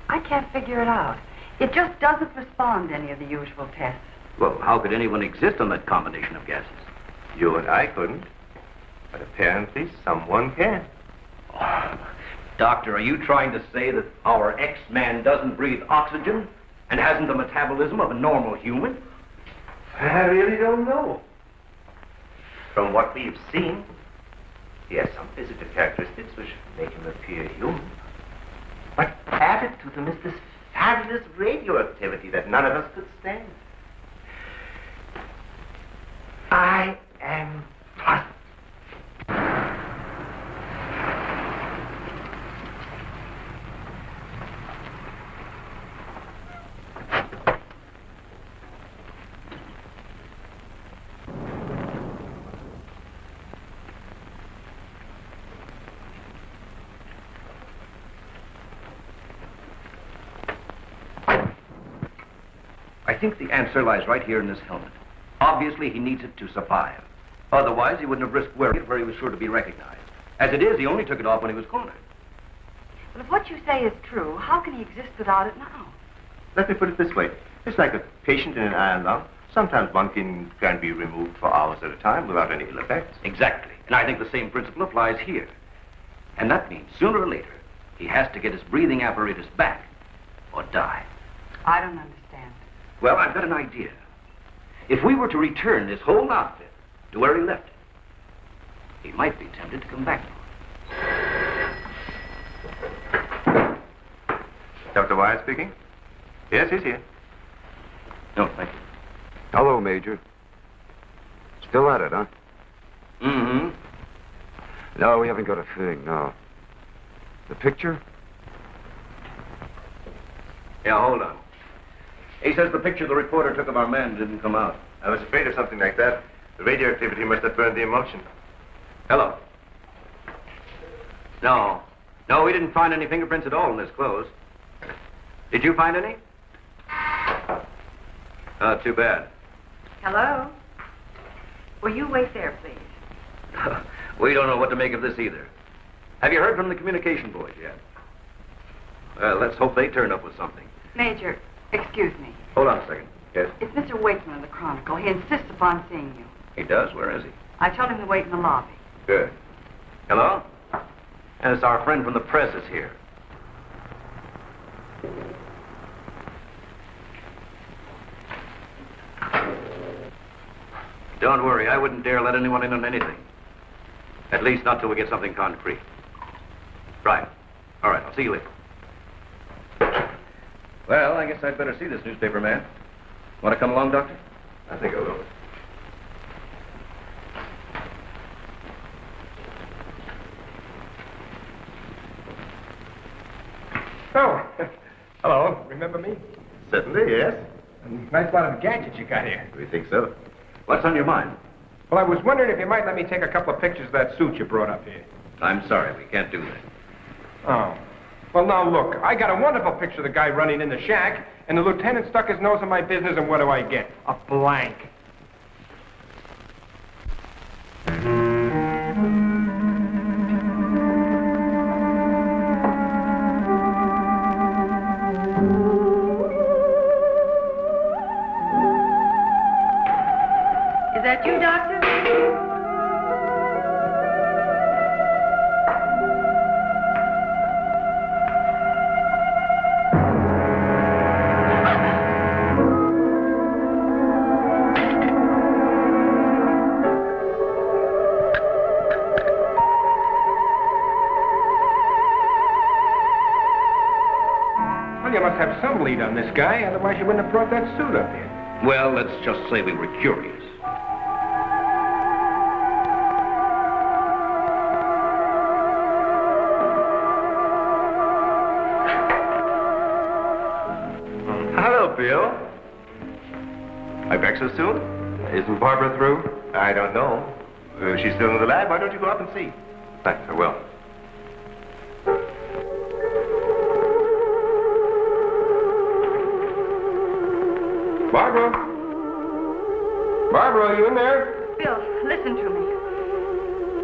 [SPEAKER 13] I can't figure it out. It just doesn't respond to any of the usual tests.
[SPEAKER 9] Well, how could anyone exist on that combination of gases?
[SPEAKER 8] You and I couldn't. But apparently someone can.
[SPEAKER 9] Oh, Doctor, are you trying to say that our X-Man doesn't breathe oxygen and hasn't the metabolism of a normal human?
[SPEAKER 8] I really don't know. From what we've seen, he has some physical characteristics which make him appear human. But added to them is this fabulous radioactivity that none of us could stand. I am puzzled.
[SPEAKER 9] I think the answer lies right here in this helmet. Obviously, he needs it to survive. Otherwise, he wouldn't have risked wearing it where he was sure to be recognized. As it is, he only took it off when he was cornered.
[SPEAKER 13] Well, if what you say is true, how can he exist without it now?
[SPEAKER 8] Let me put it this way. It's like a patient in an iron lung. Sometimes one can be removed for hours at a time without any ill effects.
[SPEAKER 9] Exactly. And I think the same principle applies here. And that means, sooner or later, He has to get his breathing apparatus back or die.
[SPEAKER 13] I don't understand.
[SPEAKER 9] Well, I've got an idea. If we were to return this whole outfit to where he left it, he might be tempted to come back.
[SPEAKER 8] Dr. Wyatt speaking? Yes, he's here.
[SPEAKER 9] No, thank you.
[SPEAKER 10] Hello, Major. Still at it, huh?
[SPEAKER 9] Mm-hmm.
[SPEAKER 10] No, we haven't got a thing, no. The picture?
[SPEAKER 9] Yeah, hold on. He says the picture the reporter took of our man didn't come out.
[SPEAKER 8] I was afraid of something like that. The radioactivity must have burned the emulsion.
[SPEAKER 9] Hello. No, we didn't find any fingerprints at all in his clothes. Did you find any? Oh, too bad.
[SPEAKER 13] Hello? Will you wait there, please?
[SPEAKER 9] We don't know what to make of this either. Have you heard from the communication boys yet? Well, let's hope they turn up with something.
[SPEAKER 13] Major, excuse me.
[SPEAKER 9] Hold on a second. Yes?
[SPEAKER 13] It's Mr. Wakeman of the Chronicle. He insists upon seeing you.
[SPEAKER 9] He does? Where is he?
[SPEAKER 13] I told him to wait in the lobby.
[SPEAKER 9] Good. Hello? And it's our friend from the press is here. Don't worry, I wouldn't dare let anyone in on anything. At least not till we get something concrete. Right. All right, I'll see you later. Well, I guess I'd better see this newspaper man. Want to come along, Doctor?
[SPEAKER 8] I think I will.
[SPEAKER 12] Oh, hello. Remember me?
[SPEAKER 8] Certainly, yes.
[SPEAKER 12] Nice lot of gadgets you got here.
[SPEAKER 8] We think so.
[SPEAKER 9] What's on your mind?
[SPEAKER 12] Well, I was wondering if you might let me take a couple of pictures of that suit you brought up here.
[SPEAKER 9] I'm sorry, we can't do that.
[SPEAKER 12] Oh. Well, now, look, I got a wonderful picture of the guy running in the shack, and the lieutenant stuck his nose in my business, and what do I get? A blank.
[SPEAKER 13] Is that you, Doctor?
[SPEAKER 12] Well, you must have some lead on this guy, otherwise you wouldn't have brought that suit up here.
[SPEAKER 9] Well, let's just say we were curious.
[SPEAKER 8] Hello, Bill. My breakfast soon?
[SPEAKER 10] Isn't Barbara through?
[SPEAKER 8] I don't know. She's still in the lab. Why don't you go up and see?
[SPEAKER 10] Thanks, I will.
[SPEAKER 12] Barbara? Barbara, are you in there?
[SPEAKER 13] Bill, listen to me.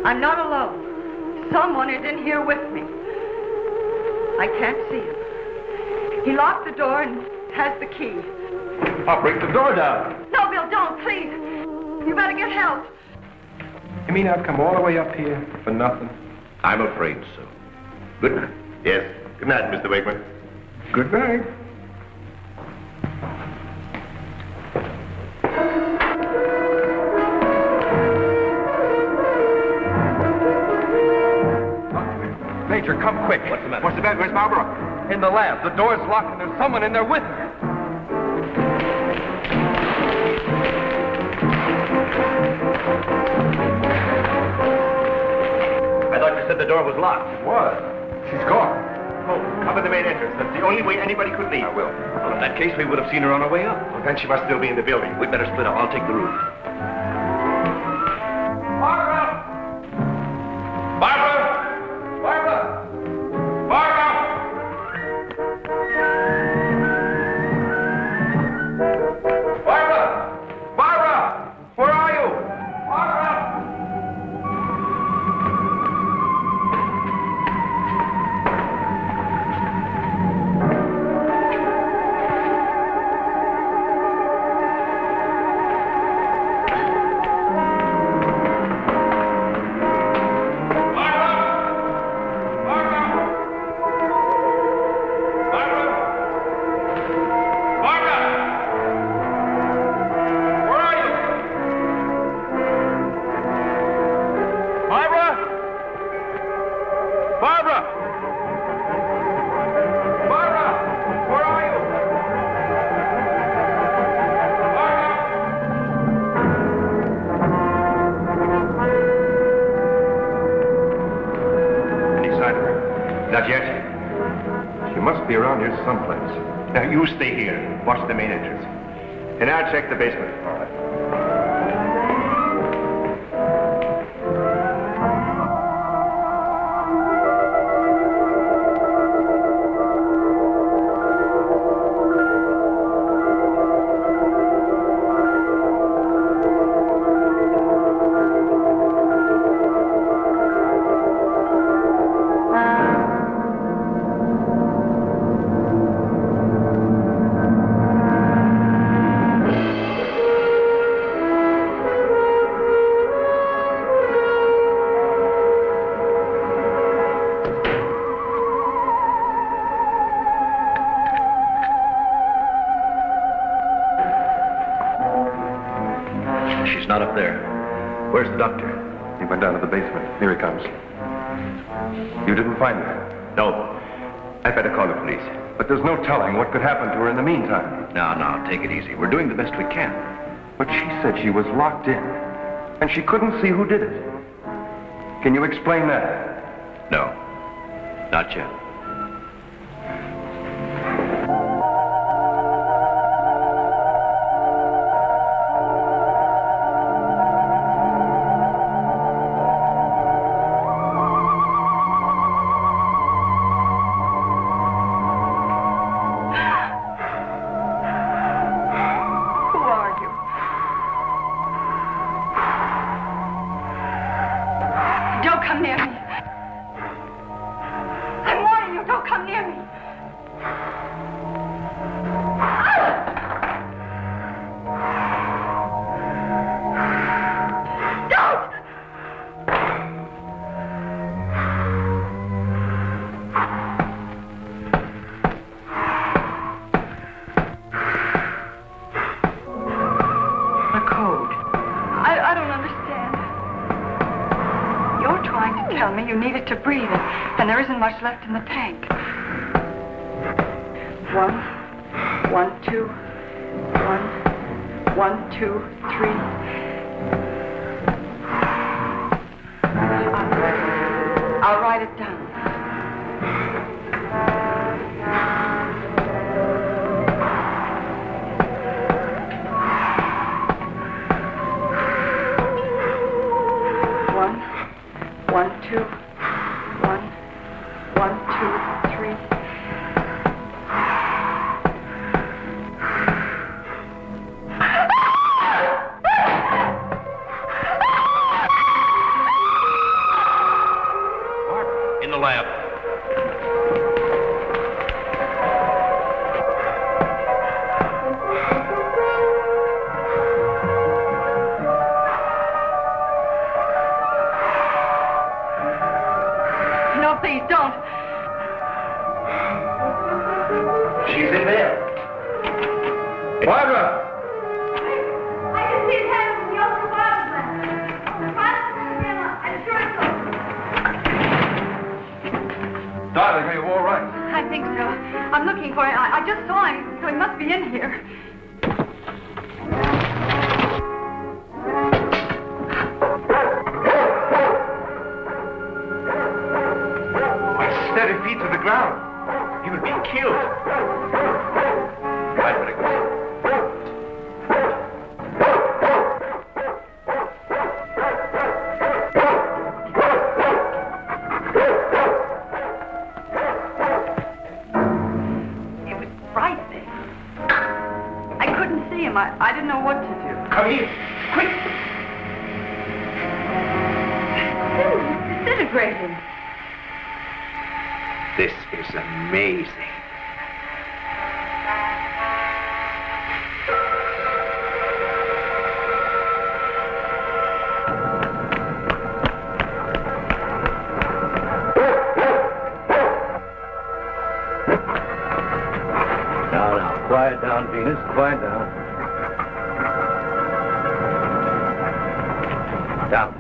[SPEAKER 13] I'm not alone. Someone is in here with me. I can't see him. He locked the door and has the key.
[SPEAKER 8] I'll break the door down.
[SPEAKER 13] No, Bill, don't, please. You better get help.
[SPEAKER 12] You mean I've come all the way up here for nothing?
[SPEAKER 9] I'm afraid so.
[SPEAKER 8] Good night. Yes. Good night, Mr. Wakeman.
[SPEAKER 12] Good night. Major, come quick.
[SPEAKER 9] What's the matter?
[SPEAKER 12] What's the matter? Where's Barbara? In the lab. The door's locked and there's someone in there with her.
[SPEAKER 9] I thought you said the door was locked.
[SPEAKER 12] It was. She's gone.
[SPEAKER 8] Oh, cover the main entrance. That's the only way anybody could leave.
[SPEAKER 12] I will.
[SPEAKER 9] Well, in that case, we would have seen her on her way up.
[SPEAKER 8] Well, then she must still be in the building.
[SPEAKER 9] We'd better split up. I'll take the roof.
[SPEAKER 12] Barbara! Barbara! Barbara! Barbara! Barbara! Barbara! Where are you? Barbara!
[SPEAKER 8] Not yet. She must be around here someplace. Now, you stay here. Watch the main entrance. And I'll check the basement. All right.
[SPEAKER 7] Where's the doctor?
[SPEAKER 8] He went down to the basement. Here he comes. You didn't find her?
[SPEAKER 7] No. I'd better call the police.
[SPEAKER 8] But there's no telling what could happen to her in the meantime.
[SPEAKER 7] No, take it easy. We're doing the best we can.
[SPEAKER 8] But she said she was locked in, and she couldn't see who did it. Can you explain that?
[SPEAKER 7] No. Not yet.
[SPEAKER 13] To breathe, and there isn't much left in the tank. 1, 1, 2, 1, 1, 2, 3. I'll write it down.
[SPEAKER 7] This is amazing.
[SPEAKER 9] Now, quiet down, Venus. Quiet down. Down.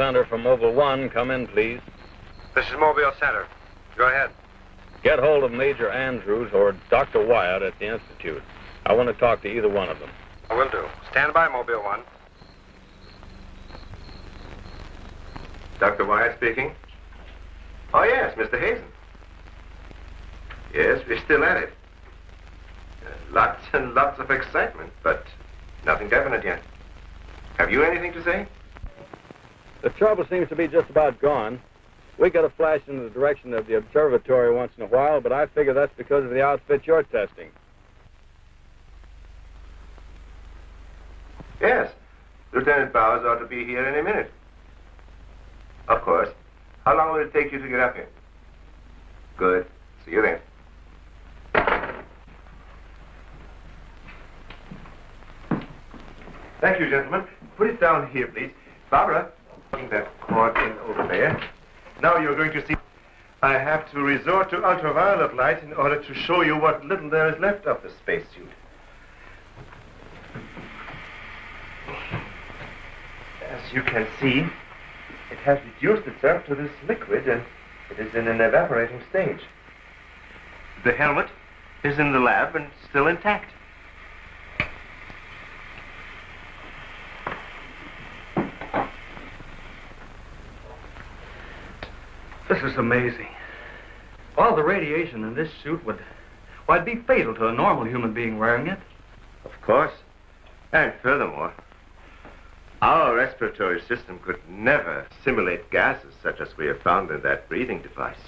[SPEAKER 3] Center from Mobile 1. Come in, please.
[SPEAKER 4] This is Mobile Center. Go ahead.
[SPEAKER 3] Get hold of Major Andrews or Dr. Wyatt at the Institute. I want to talk to either one of them.
[SPEAKER 4] I will do. Stand by, Mobile 1.
[SPEAKER 8] Dr. Wyatt speaking. Oh, yes, Mr. Hazen. Yes, we're still at it. Lots and lots of excitement, but nothing definite yet. Have you anything to say?
[SPEAKER 3] The trouble seems to be just about gone. We get a flash in the direction of the observatory once in a while, but I figure that's because of the outfit you're testing.
[SPEAKER 8] Yes. Lieutenant Bowers ought to be here any minute. Of course. How long will it take you to get up here? Good. See you then. Thank you, gentlemen. Put it down here, please. Barbara, bring that cord in over there. Now you're going to see... I have to resort to ultraviolet light in order to show you what little there is left of the spacesuit. As you can see, it has reduced itself to this liquid, and it is in an evaporating stage. The helmet is in the lab and still intact.
[SPEAKER 9] This is amazing. All the radiation in this suit would be fatal to a normal human being wearing it.
[SPEAKER 8] Of course. And furthermore, our respiratory system could never simulate gases such as we have found in that breathing device.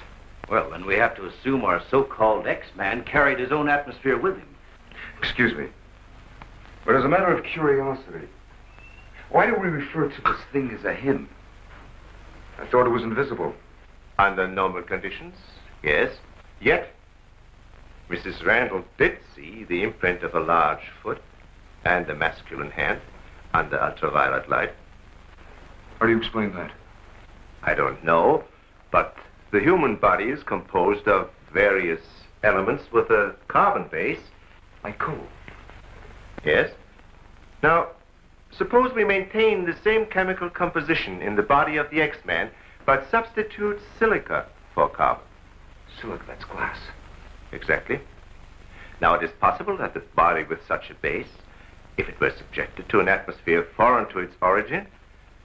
[SPEAKER 9] Well, then we have to assume our so-called X-Man carried his own atmosphere with him.
[SPEAKER 10] Excuse me. But as a matter of curiosity, why do we refer to this thing as a him? I thought it was invisible.
[SPEAKER 8] Under normal conditions, yes. Yet, Mrs. Randall did see the imprint of a large foot and a masculine hand under ultraviolet light.
[SPEAKER 10] How do you explain that?
[SPEAKER 8] I don't know, but the human body is composed of various elements with a carbon base.
[SPEAKER 10] Like coal.
[SPEAKER 8] Yes. Now, suppose we maintain the same chemical composition in the body of the X-Man, but substitute silica for carbon.
[SPEAKER 10] Silica, that's glass.
[SPEAKER 8] Exactly. Now, it is possible that the body with such a base, if it were subjected to an atmosphere foreign to its origin,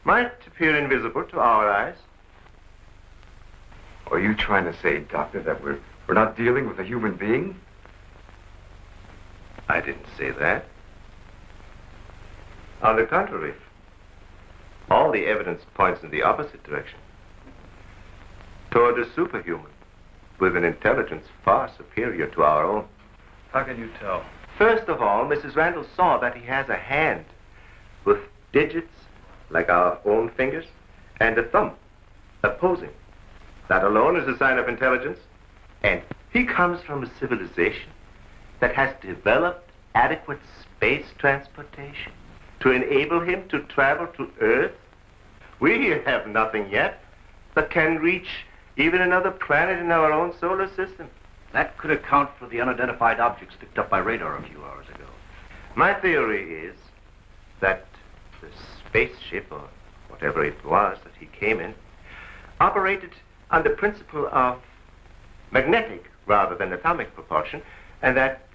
[SPEAKER 8] might appear invisible to our eyes.
[SPEAKER 10] Are you trying to say, Doctor, that we're not dealing with a human being?
[SPEAKER 8] I didn't say that. On the contrary, all the evidence points in the opposite direction. Toward a superhuman, with an intelligence far superior to our own.
[SPEAKER 9] How can you tell?
[SPEAKER 8] First of all, Mrs. Randall saw that he has a hand with digits like our own fingers and a thumb opposing. That alone is a sign of intelligence. And he comes from a civilization that has developed adequate space transportation to enable him to travel to Earth. We have nothing yet that can reach even another planet in our own solar system.
[SPEAKER 9] That could account for the unidentified objects picked up by radar a few hours ago.
[SPEAKER 8] My theory is that the spaceship, or whatever it was that he came in, operated on the principle of magnetic rather than atomic propulsion, and that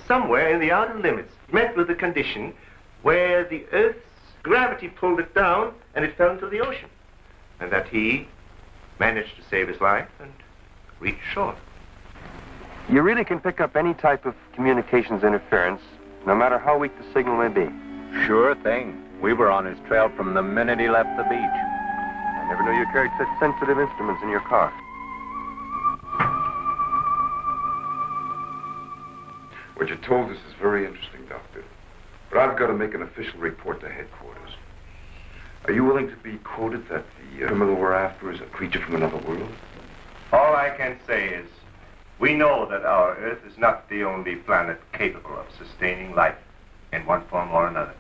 [SPEAKER 8] somewhere in the outer limits met with a condition where the Earth's gravity pulled it down and it fell into the ocean, and that he managed to save his life and reach shore.
[SPEAKER 16] You really can pick up any type of communications interference, no matter how weak the signal may be.
[SPEAKER 17] Sure thing. We were on his trail from the minute he left the beach.
[SPEAKER 16] I never knew you carried such sensitive instruments in your car.
[SPEAKER 10] What you told us is very interesting, Doctor. But I've got to make an official report to headquarters. Are you willing to be quoted that the criminal we're after is a creature from another world?
[SPEAKER 8] All I can say is, we know that our Earth is not the only planet capable of sustaining life in one form or another.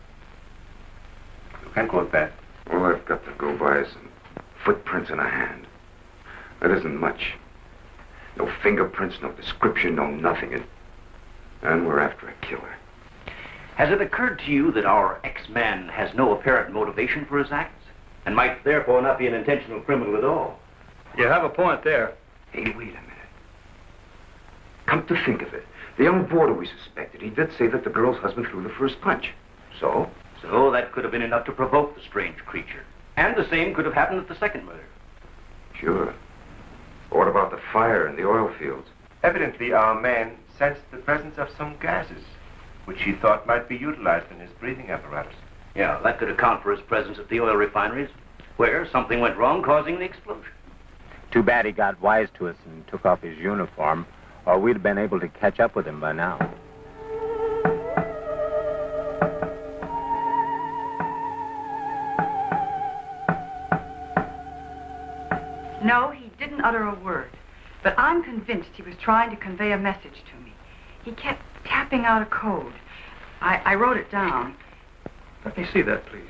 [SPEAKER 8] You can quote that.
[SPEAKER 10] All I've got to go by is some footprints in a hand. That isn't much. No fingerprints, no description, no nothing. And we're after a killer.
[SPEAKER 9] Has it occurred to you that our X-Man has no apparent motivation for his acts?
[SPEAKER 18] and might therefore not be an intentional criminal at all.
[SPEAKER 3] You have a point there.
[SPEAKER 7] Hey, wait a minute. Come to think of it, the young boarder we suspected, he did say that the girl's husband threw the first punch. So?
[SPEAKER 18] So that could have been enough to provoke the strange creature. And the same could have happened at the second murder.
[SPEAKER 7] Sure. But what about the fire in the oil fields?
[SPEAKER 17] Evidently, our man sensed the presence of some gases, which he thought might be utilized in his breathing apparatus.
[SPEAKER 18] Yeah, that could account for his presence at the oil refineries, where something went wrong, causing the explosion.
[SPEAKER 17] Too bad he got wise to us and took off his uniform, or we'd have been able to catch up with him by now.
[SPEAKER 13] No, he didn't utter a word. But I'm convinced he was trying to convey a message to me. He kept tapping out a code. I wrote it down.
[SPEAKER 3] Let me see that, please.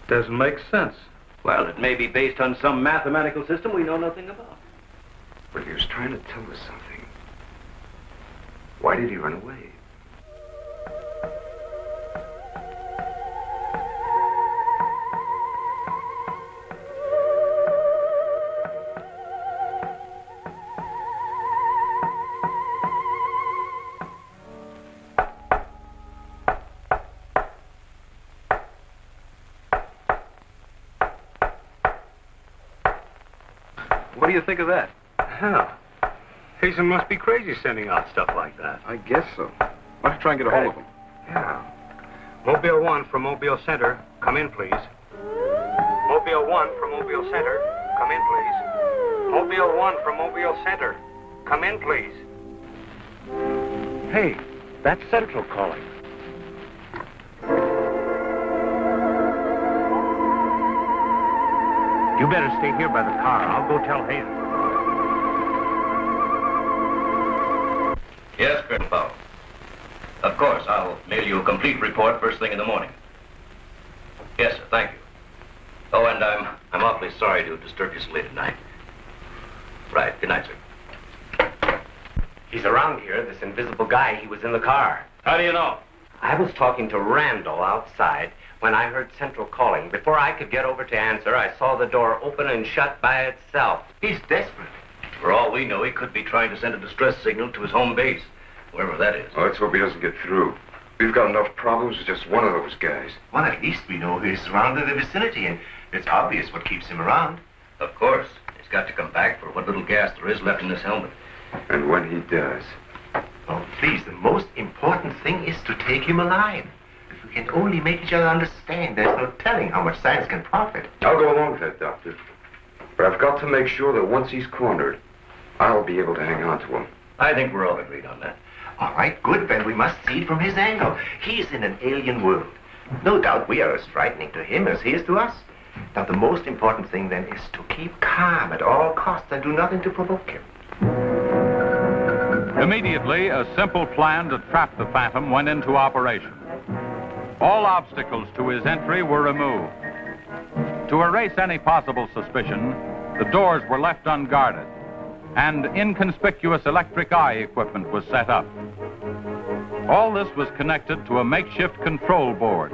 [SPEAKER 3] Doesn't make sense.
[SPEAKER 18] Well, it may be based on some mathematical system we know nothing about.
[SPEAKER 7] But he was trying to tell us something. Why did he run away?
[SPEAKER 3] What do you think of that? Hell, Hazen must be crazy sending out stuff like that.
[SPEAKER 4] I guess so. Why don't you try and get a hold of him?
[SPEAKER 3] Yeah. Mobile 1 from Mobile Center. Come in, please. Mobile 1 from Mobile Center. Come in, please. Mobile 1 from Mobile Center. Come in, please.
[SPEAKER 11] Hey, that's Central calling. You better stay here by the car. I'll go tell Hazen.
[SPEAKER 18] Yes, Colonel Powell. Of course, I'll mail you a complete report first thing in the morning. Yes, sir, thank you. Oh, and I'm awfully sorry to disturb you so late at night. Right, good night, sir.
[SPEAKER 19] He's around here, this invisible guy. He was in the car.
[SPEAKER 18] How do you know?
[SPEAKER 19] I was talking to Randall outside when I heard Central calling. Before I could get over to answer, I saw the door open and shut by itself. He's desperate.
[SPEAKER 18] For all we know, he could be trying to send a distress signal to his home base, wherever that is.
[SPEAKER 7] Well, let's hope he doesn't get through. We've got enough problems with just one of those guys.
[SPEAKER 17] Well, at least we know he's around in the vicinity, and it's obvious what keeps him around.
[SPEAKER 18] Of course. He's got to come back for what little gas there is left in this helmet.
[SPEAKER 7] And when he does...
[SPEAKER 17] Oh, please, the most important thing is to take him alive. If we can only make each other understand, there's no telling how much science can profit.
[SPEAKER 7] I'll go along with that, Doctor. But I've got to make sure that once he's cornered, I'll be able to hang on to him.
[SPEAKER 18] I think we're all agreed on that.
[SPEAKER 17] All right, good, then we must see it from his angle. He's in an alien world. No doubt we are as frightening to him as he is to us. Now, the most important thing, then, is to keep calm at all costs and do nothing to provoke him.
[SPEAKER 2] Immediately, a simple plan to trap the Phantom went into operation. All obstacles to his entry were removed. To erase any possible suspicion, the doors were left unguarded, and inconspicuous electric eye equipment was set up. All this was connected to a makeshift control board,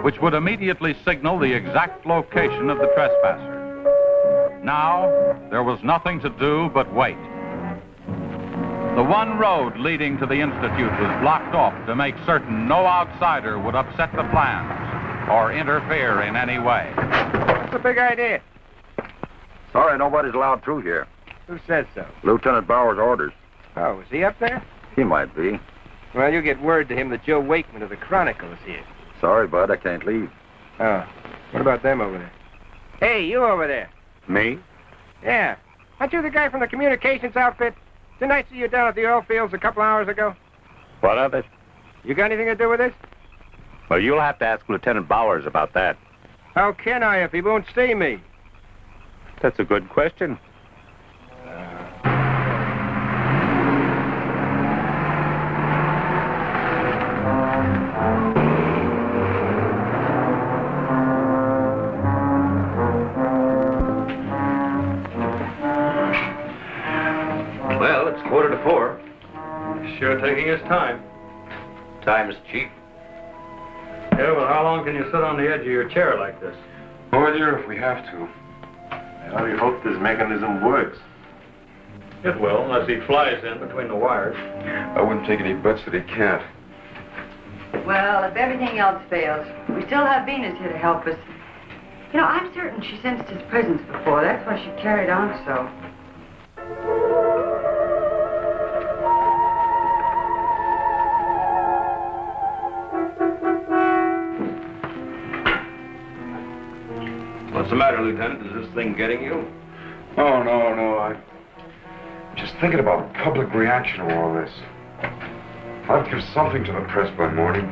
[SPEAKER 2] which would immediately signal the exact location of the trespasser. Now, there was nothing to do but wait. The one road leading to the Institute was blocked off to make certain no outsider would upset the plans or interfere in any way.
[SPEAKER 12] What's the big idea?
[SPEAKER 9] Sorry, nobody's allowed through here.
[SPEAKER 12] Who says so?
[SPEAKER 9] Lieutenant Bauer's orders.
[SPEAKER 12] Oh, is he up there?
[SPEAKER 9] He might be.
[SPEAKER 12] Well, you get word to him that Joe Wakeman of the Chronicle is here.
[SPEAKER 9] Sorry, bud, I can't leave.
[SPEAKER 12] Oh, what about them over there? Hey, you over there.
[SPEAKER 9] Me?
[SPEAKER 12] Yeah. Aren't you the guy from the communications outfit? Didn't I see you down at the oil fields a couple hours ago?
[SPEAKER 17] What of it?
[SPEAKER 12] You got anything to do with this?
[SPEAKER 17] Well, you'll have to ask Lieutenant Bowers about that.
[SPEAKER 12] How can I if he won't see me?
[SPEAKER 17] That's a good question.
[SPEAKER 18] Well, it's 3:45.
[SPEAKER 3] Sure taking his time.
[SPEAKER 18] Time is cheap.
[SPEAKER 3] Yeah, well, how long can you sit on the edge of your chair like this?
[SPEAKER 10] All year if we have to.
[SPEAKER 8] I only hope this mechanism works.
[SPEAKER 3] It will, unless he flies in between the wires.
[SPEAKER 10] I wouldn't take any bets that he can't.
[SPEAKER 13] Well, if everything else fails, we still have Venus here to help us. You know, I'm certain she sensed his presence before. That's why she carried on so.
[SPEAKER 7] What's the matter, Lieutenant? Is this thing getting you?
[SPEAKER 10] Oh, no. I'm just thinking about public reaction to all this. I'll give something to the press by morning.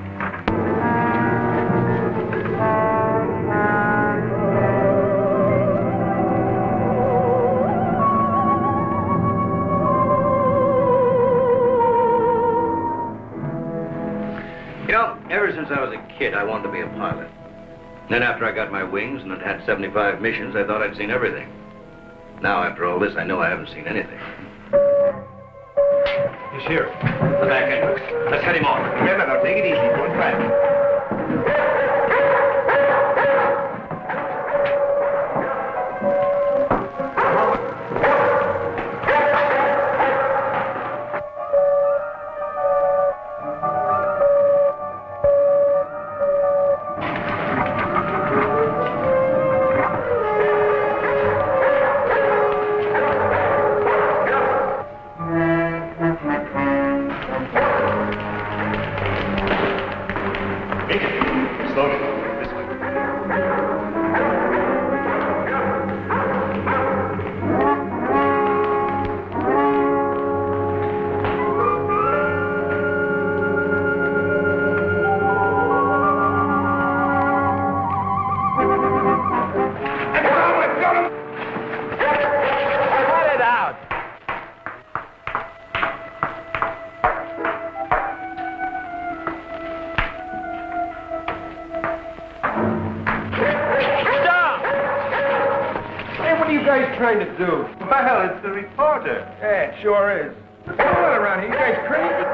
[SPEAKER 18] You know, ever since I was a kid, I wanted to be a pilot. Then after I got my wings and had had 75 missions, I thought I'd seen everything. Now, after all this, I know I haven't seen anything.
[SPEAKER 3] He's here.
[SPEAKER 18] The back entrance. Let's head him off.
[SPEAKER 17] Remember, now, take it easy. Don't try it.
[SPEAKER 12] Trying to do?
[SPEAKER 17] Well, it's the reporter.
[SPEAKER 12] Yeah, it sure is. What's going on around here? You guys crazy?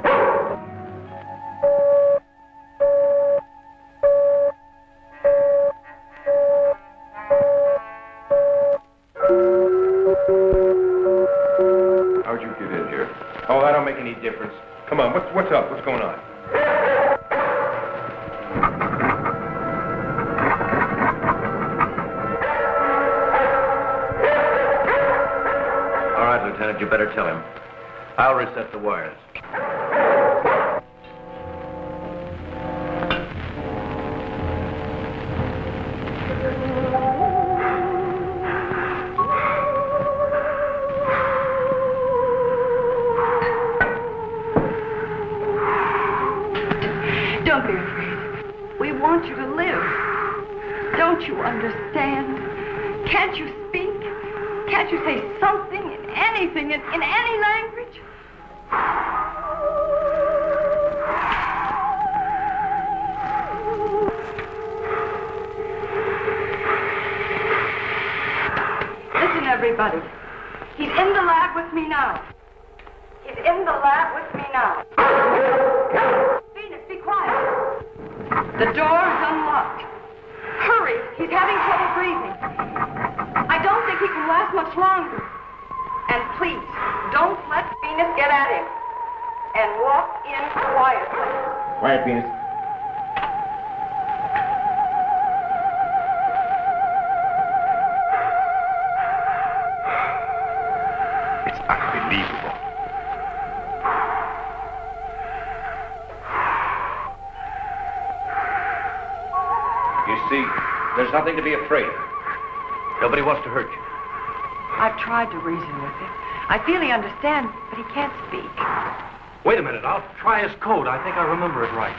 [SPEAKER 10] How'd you get in here?
[SPEAKER 12] Oh, that don't make any difference. Come on, what's up? What's going on?
[SPEAKER 18] Lieutenant, you better tell him. I'll reset the wires.
[SPEAKER 13] Don't be afraid. We want you to live. Don't you understand? Can't you speak? Can't you say something, anything, in any language? Listen, everybody. He's in the lab with me now. He's in the lab with me now. Venus, be quiet. The door's unlocked. Hurry. He's having trouble breathing. I don't think he can last much longer. And please, don't let Venus get at him. And walk in quietly.
[SPEAKER 17] Quiet, Venus.
[SPEAKER 8] It's unbelievable.
[SPEAKER 18] You see, there's nothing to be afraid of. Nobody wants to hurt you.
[SPEAKER 13] I've tried to reason with him. I feel he understands, but he can't speak.
[SPEAKER 18] Wait a minute, I'll try his code. I think I remember it right.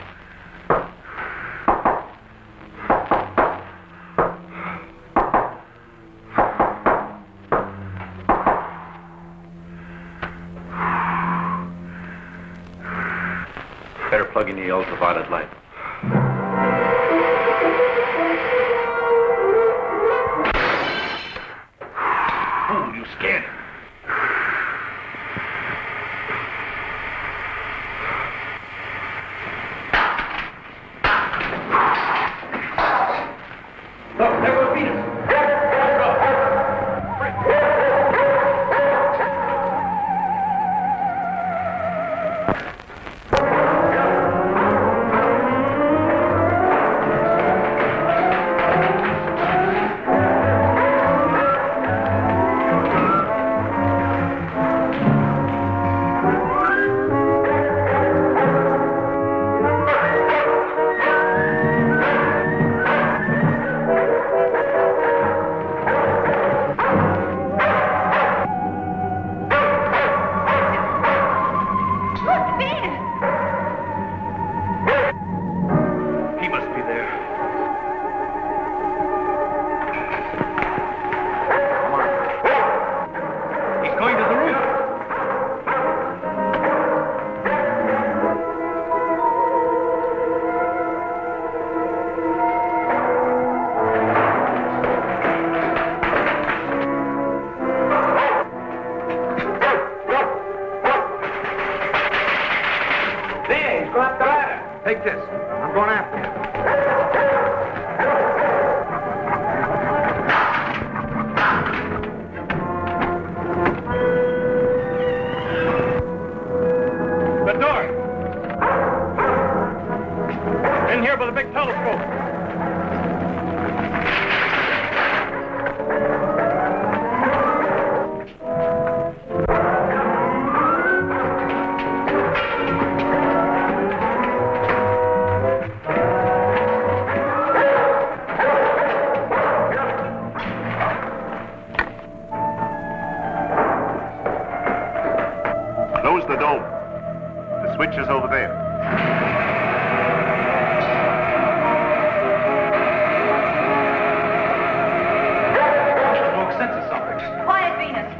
[SPEAKER 18] Better plug in the ultraviolet light.
[SPEAKER 17] Fool, you scared him.
[SPEAKER 4] Take this. I'm going after you.
[SPEAKER 2] The door. In here with a big telescope.
[SPEAKER 8] Close the dome. The switch is over there.
[SPEAKER 14] Smoke sense of something.
[SPEAKER 13] Quiet, Venus.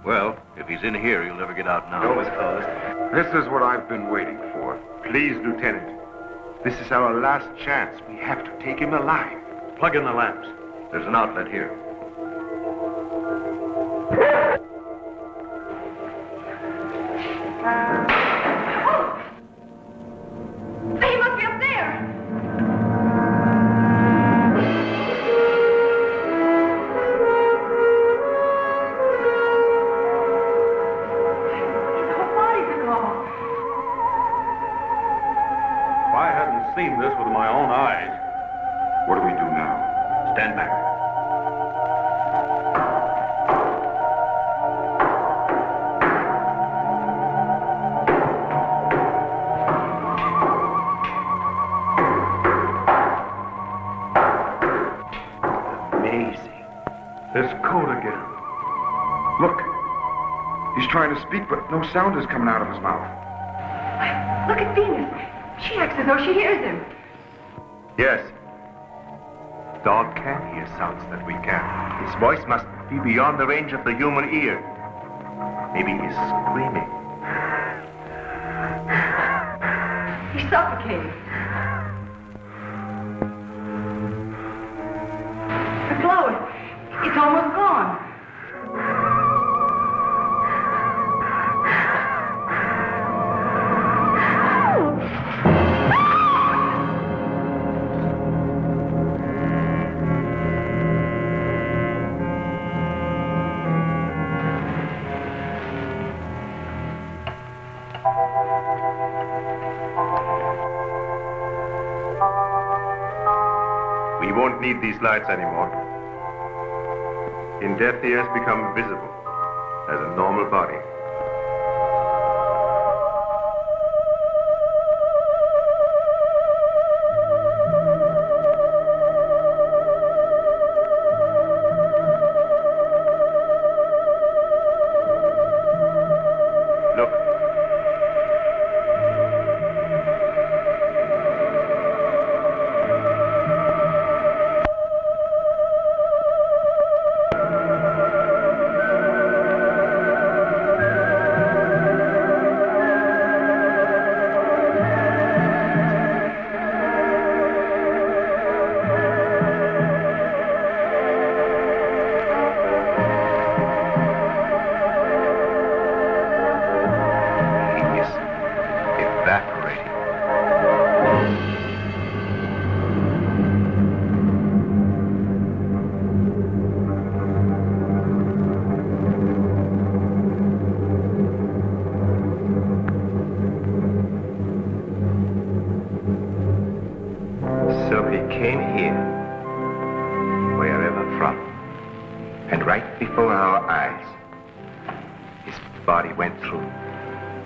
[SPEAKER 8] Well, if he's in here, he'll never get out now.
[SPEAKER 10] Door is closed. This is what I've been waiting for. Please, Lieutenant. This is our last chance. We have to take him alive.
[SPEAKER 8] Plug in the lamps. There's an outlet here.
[SPEAKER 13] He must be up there. His whole body's gone.
[SPEAKER 2] If I hadn't seen this with my own eyes.
[SPEAKER 10] What do we do now?
[SPEAKER 8] Stand back.
[SPEAKER 10] Amazing. This code again. Look. He's trying to speak, but no sound is coming out of his mouth.
[SPEAKER 13] Look at Venus. She acts as though she hears him.
[SPEAKER 8] Yes. Dog can hear sounds that we can. His voice must be beyond the range of the human ear. Maybe he's screaming.
[SPEAKER 13] He's suffocating. The glow, it's almost gone.
[SPEAKER 8] We won't need these lights anymore. In death, he has become visible as a normal body. Look. So he came here, wherever from, and right before our eyes, his body went through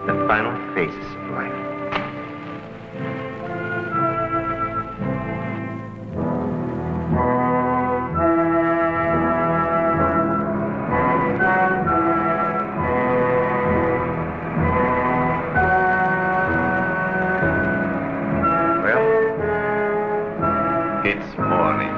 [SPEAKER 8] the final phases of life. It's morning.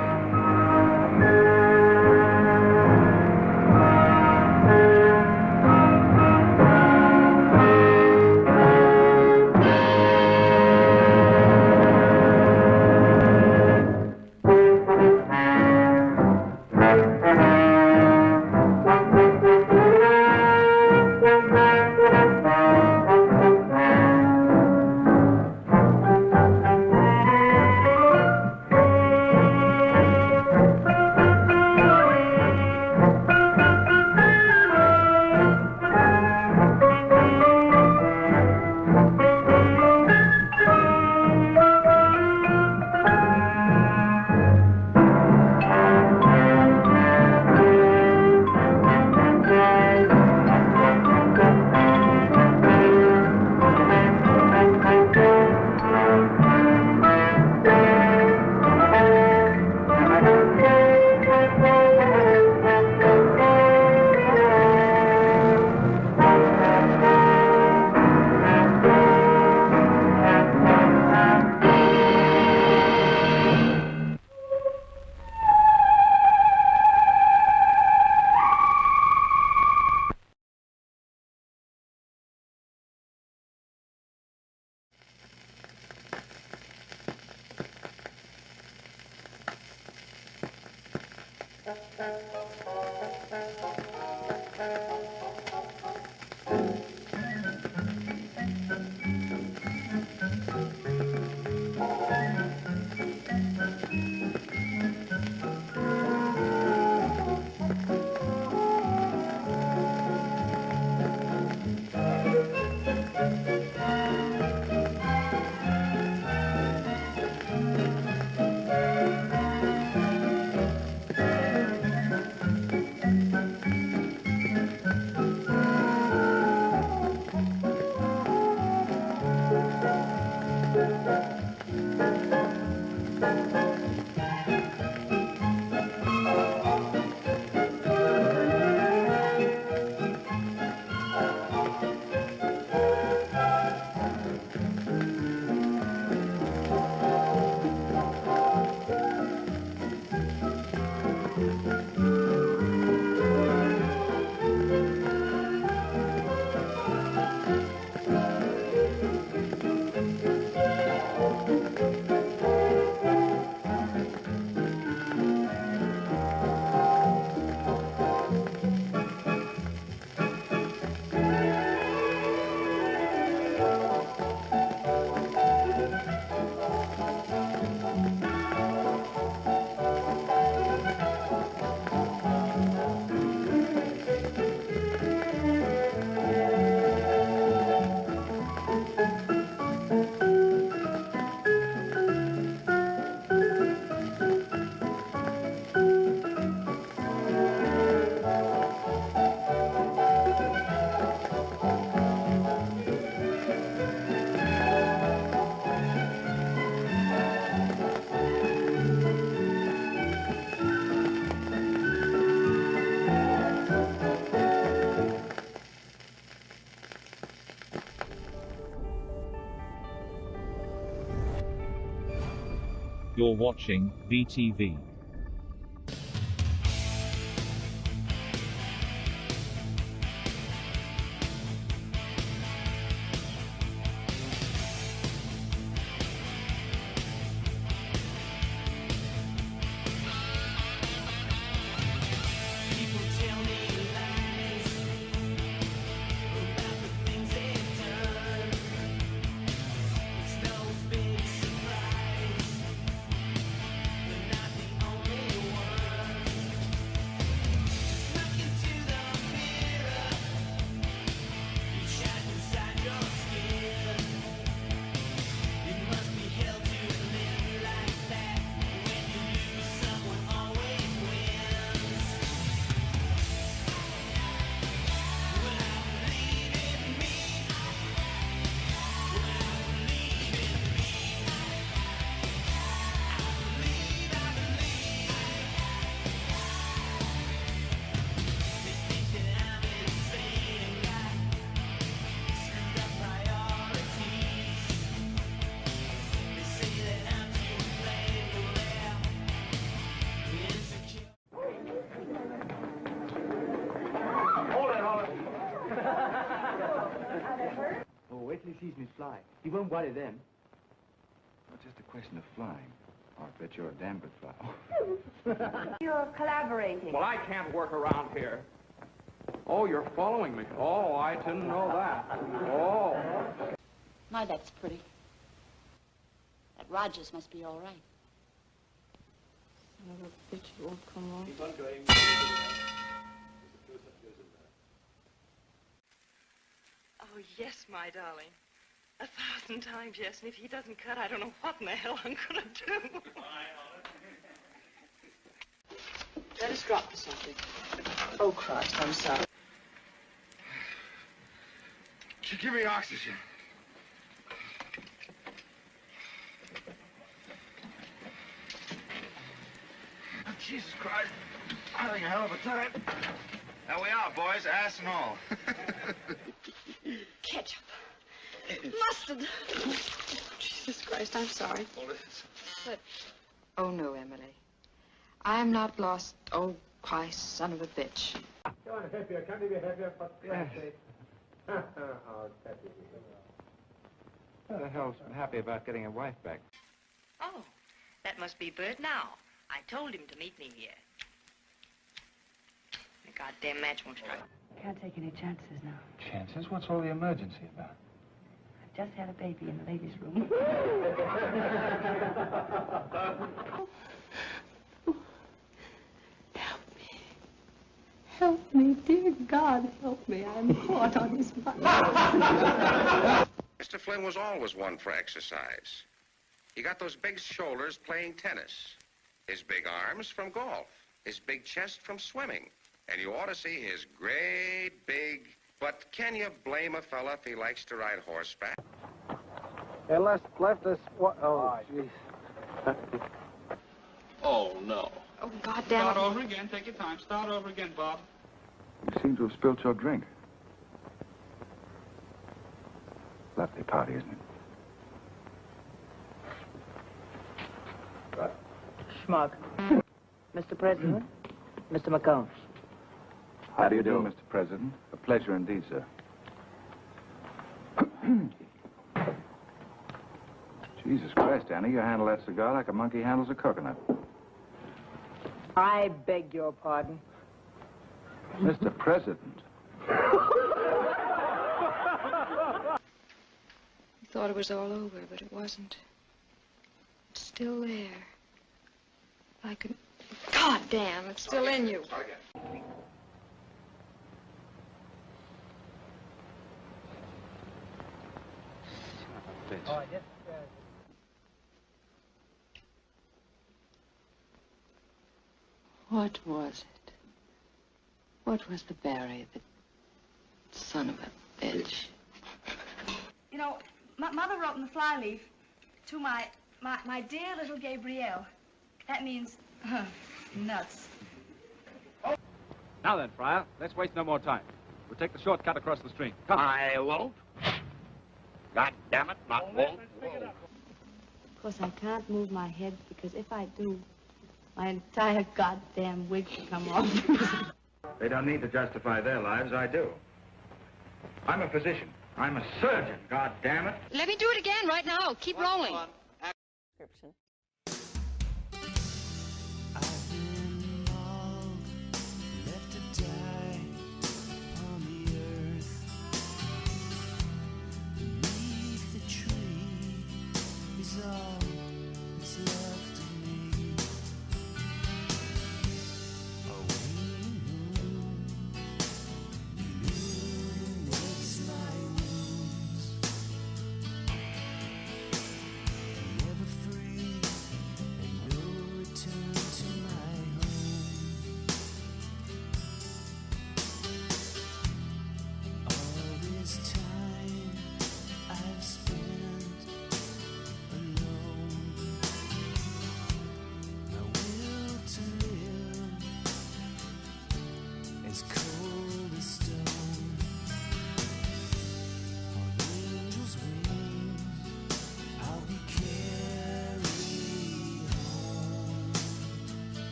[SPEAKER 20] You're watching VTV.
[SPEAKER 9] Sees me fly. He won't worry then.
[SPEAKER 14] Well, just a question of flying. Oh, I bet you're a damn good flyer.
[SPEAKER 13] You're collaborating.
[SPEAKER 3] Well, I can't work around here. Oh, you're following me. Oh, I didn't know that. Oh.
[SPEAKER 21] My, that's pretty. That Rogers must be all right.
[SPEAKER 6] Son of a bitch, it won't come on.
[SPEAKER 3] Keep on going.
[SPEAKER 6] Oh, yes, my darling. 1,000 times yes, and if he doesn't cut, I don't know what in the hell I'm going to do. Let us drop for something. Oh, Christ, I'm sorry.
[SPEAKER 10] Give me oxygen. Oh, Jesus Christ. I'm having a hell of a time. There we are, boys, ass and all.
[SPEAKER 6] Ketchup. Mustard. Jesus Christ, I'm sorry. But, oh, no, Emily. I am not lost. Oh, Christ, son of a bitch.
[SPEAKER 12] Come on, happier. Can't you be happier? For God's sake. Oh, happy.
[SPEAKER 14] Who the hell's been happy about getting a wife back?
[SPEAKER 22] Oh, that must be Burt now. I told him to meet me here.
[SPEAKER 6] The goddamn match won't strike.
[SPEAKER 1] Can't take any chances now.
[SPEAKER 14] Chances? What's all the emergency about?
[SPEAKER 1] I've just had a baby in the ladies' room. Help me, dear God, help me. I'm caught on his mind.
[SPEAKER 22] Mr. Flynn was always one for exercise. He got those big shoulders playing tennis, his big arms from golf, his big chest from swimming. And you ought to see his great big... But can you blame a fella if he likes to ride horseback?
[SPEAKER 5] And left us... What? Oh, jeez.
[SPEAKER 2] Oh, no.
[SPEAKER 6] Oh, goddamn it.
[SPEAKER 2] Start over again. Take your time. Start over again, Bob.
[SPEAKER 14] You seem to have spilt your drink. Lovely party, isn't it?
[SPEAKER 1] Schmuck. Mr. President, Mr. McCombs.
[SPEAKER 14] How do you do, Mr. President? A pleasure indeed, sir. Jesus Christ, Annie, you handle that cigar like a monkey handles a coconut.
[SPEAKER 1] I beg your pardon.
[SPEAKER 14] Mr. President.
[SPEAKER 6] I thought it was all over, but it wasn't. It's still there. Like a... God damn, it's still in you.
[SPEAKER 1] Oh, I guess... What was it? What was the barrier, the son of a bitch?
[SPEAKER 13] You know, Mother wrote in the flyleaf to my dear little Gabrielle. That means nuts.
[SPEAKER 23] Now then, Friar, let's waste no more time. We'll take the shortcut across the stream. Come.
[SPEAKER 24] I won't. God damn it, not won't.
[SPEAKER 1] Of course, I can't move my head because if I do, my entire goddamn wig will come off.
[SPEAKER 14] They don't need to justify their lives, I do. I'm a physician. I'm a surgeon, God damn it.
[SPEAKER 6] Let me do it again right now. Keep rolling.
[SPEAKER 25] Description.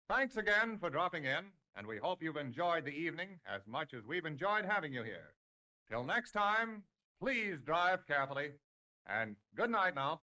[SPEAKER 2] Thanks again for dropping in, and we hope you've enjoyed the evening as much as we've enjoyed having you here. Till next time, please drive carefully, and good night now.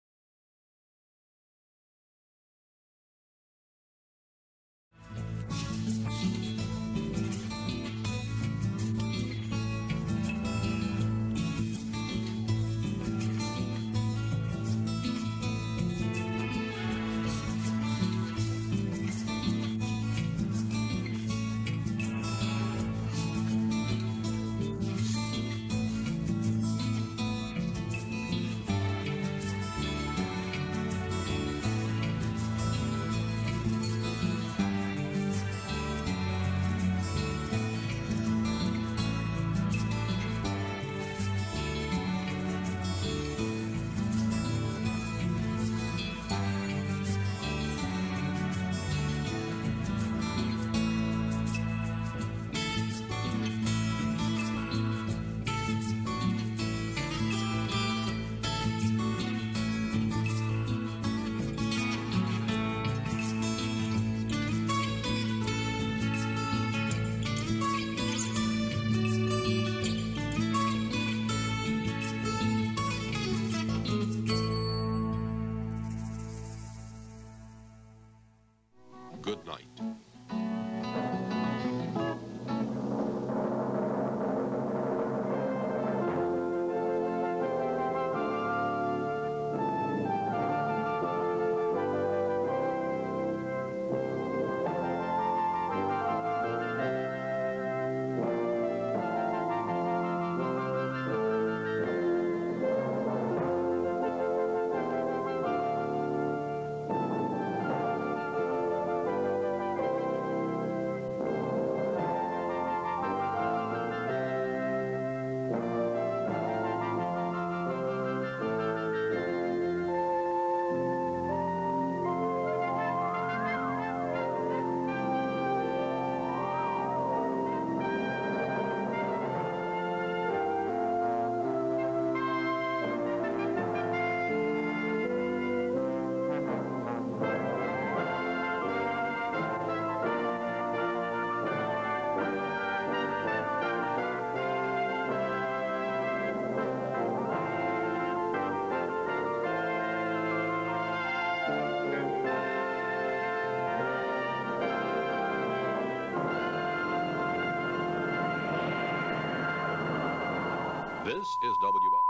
[SPEAKER 11] This is WL.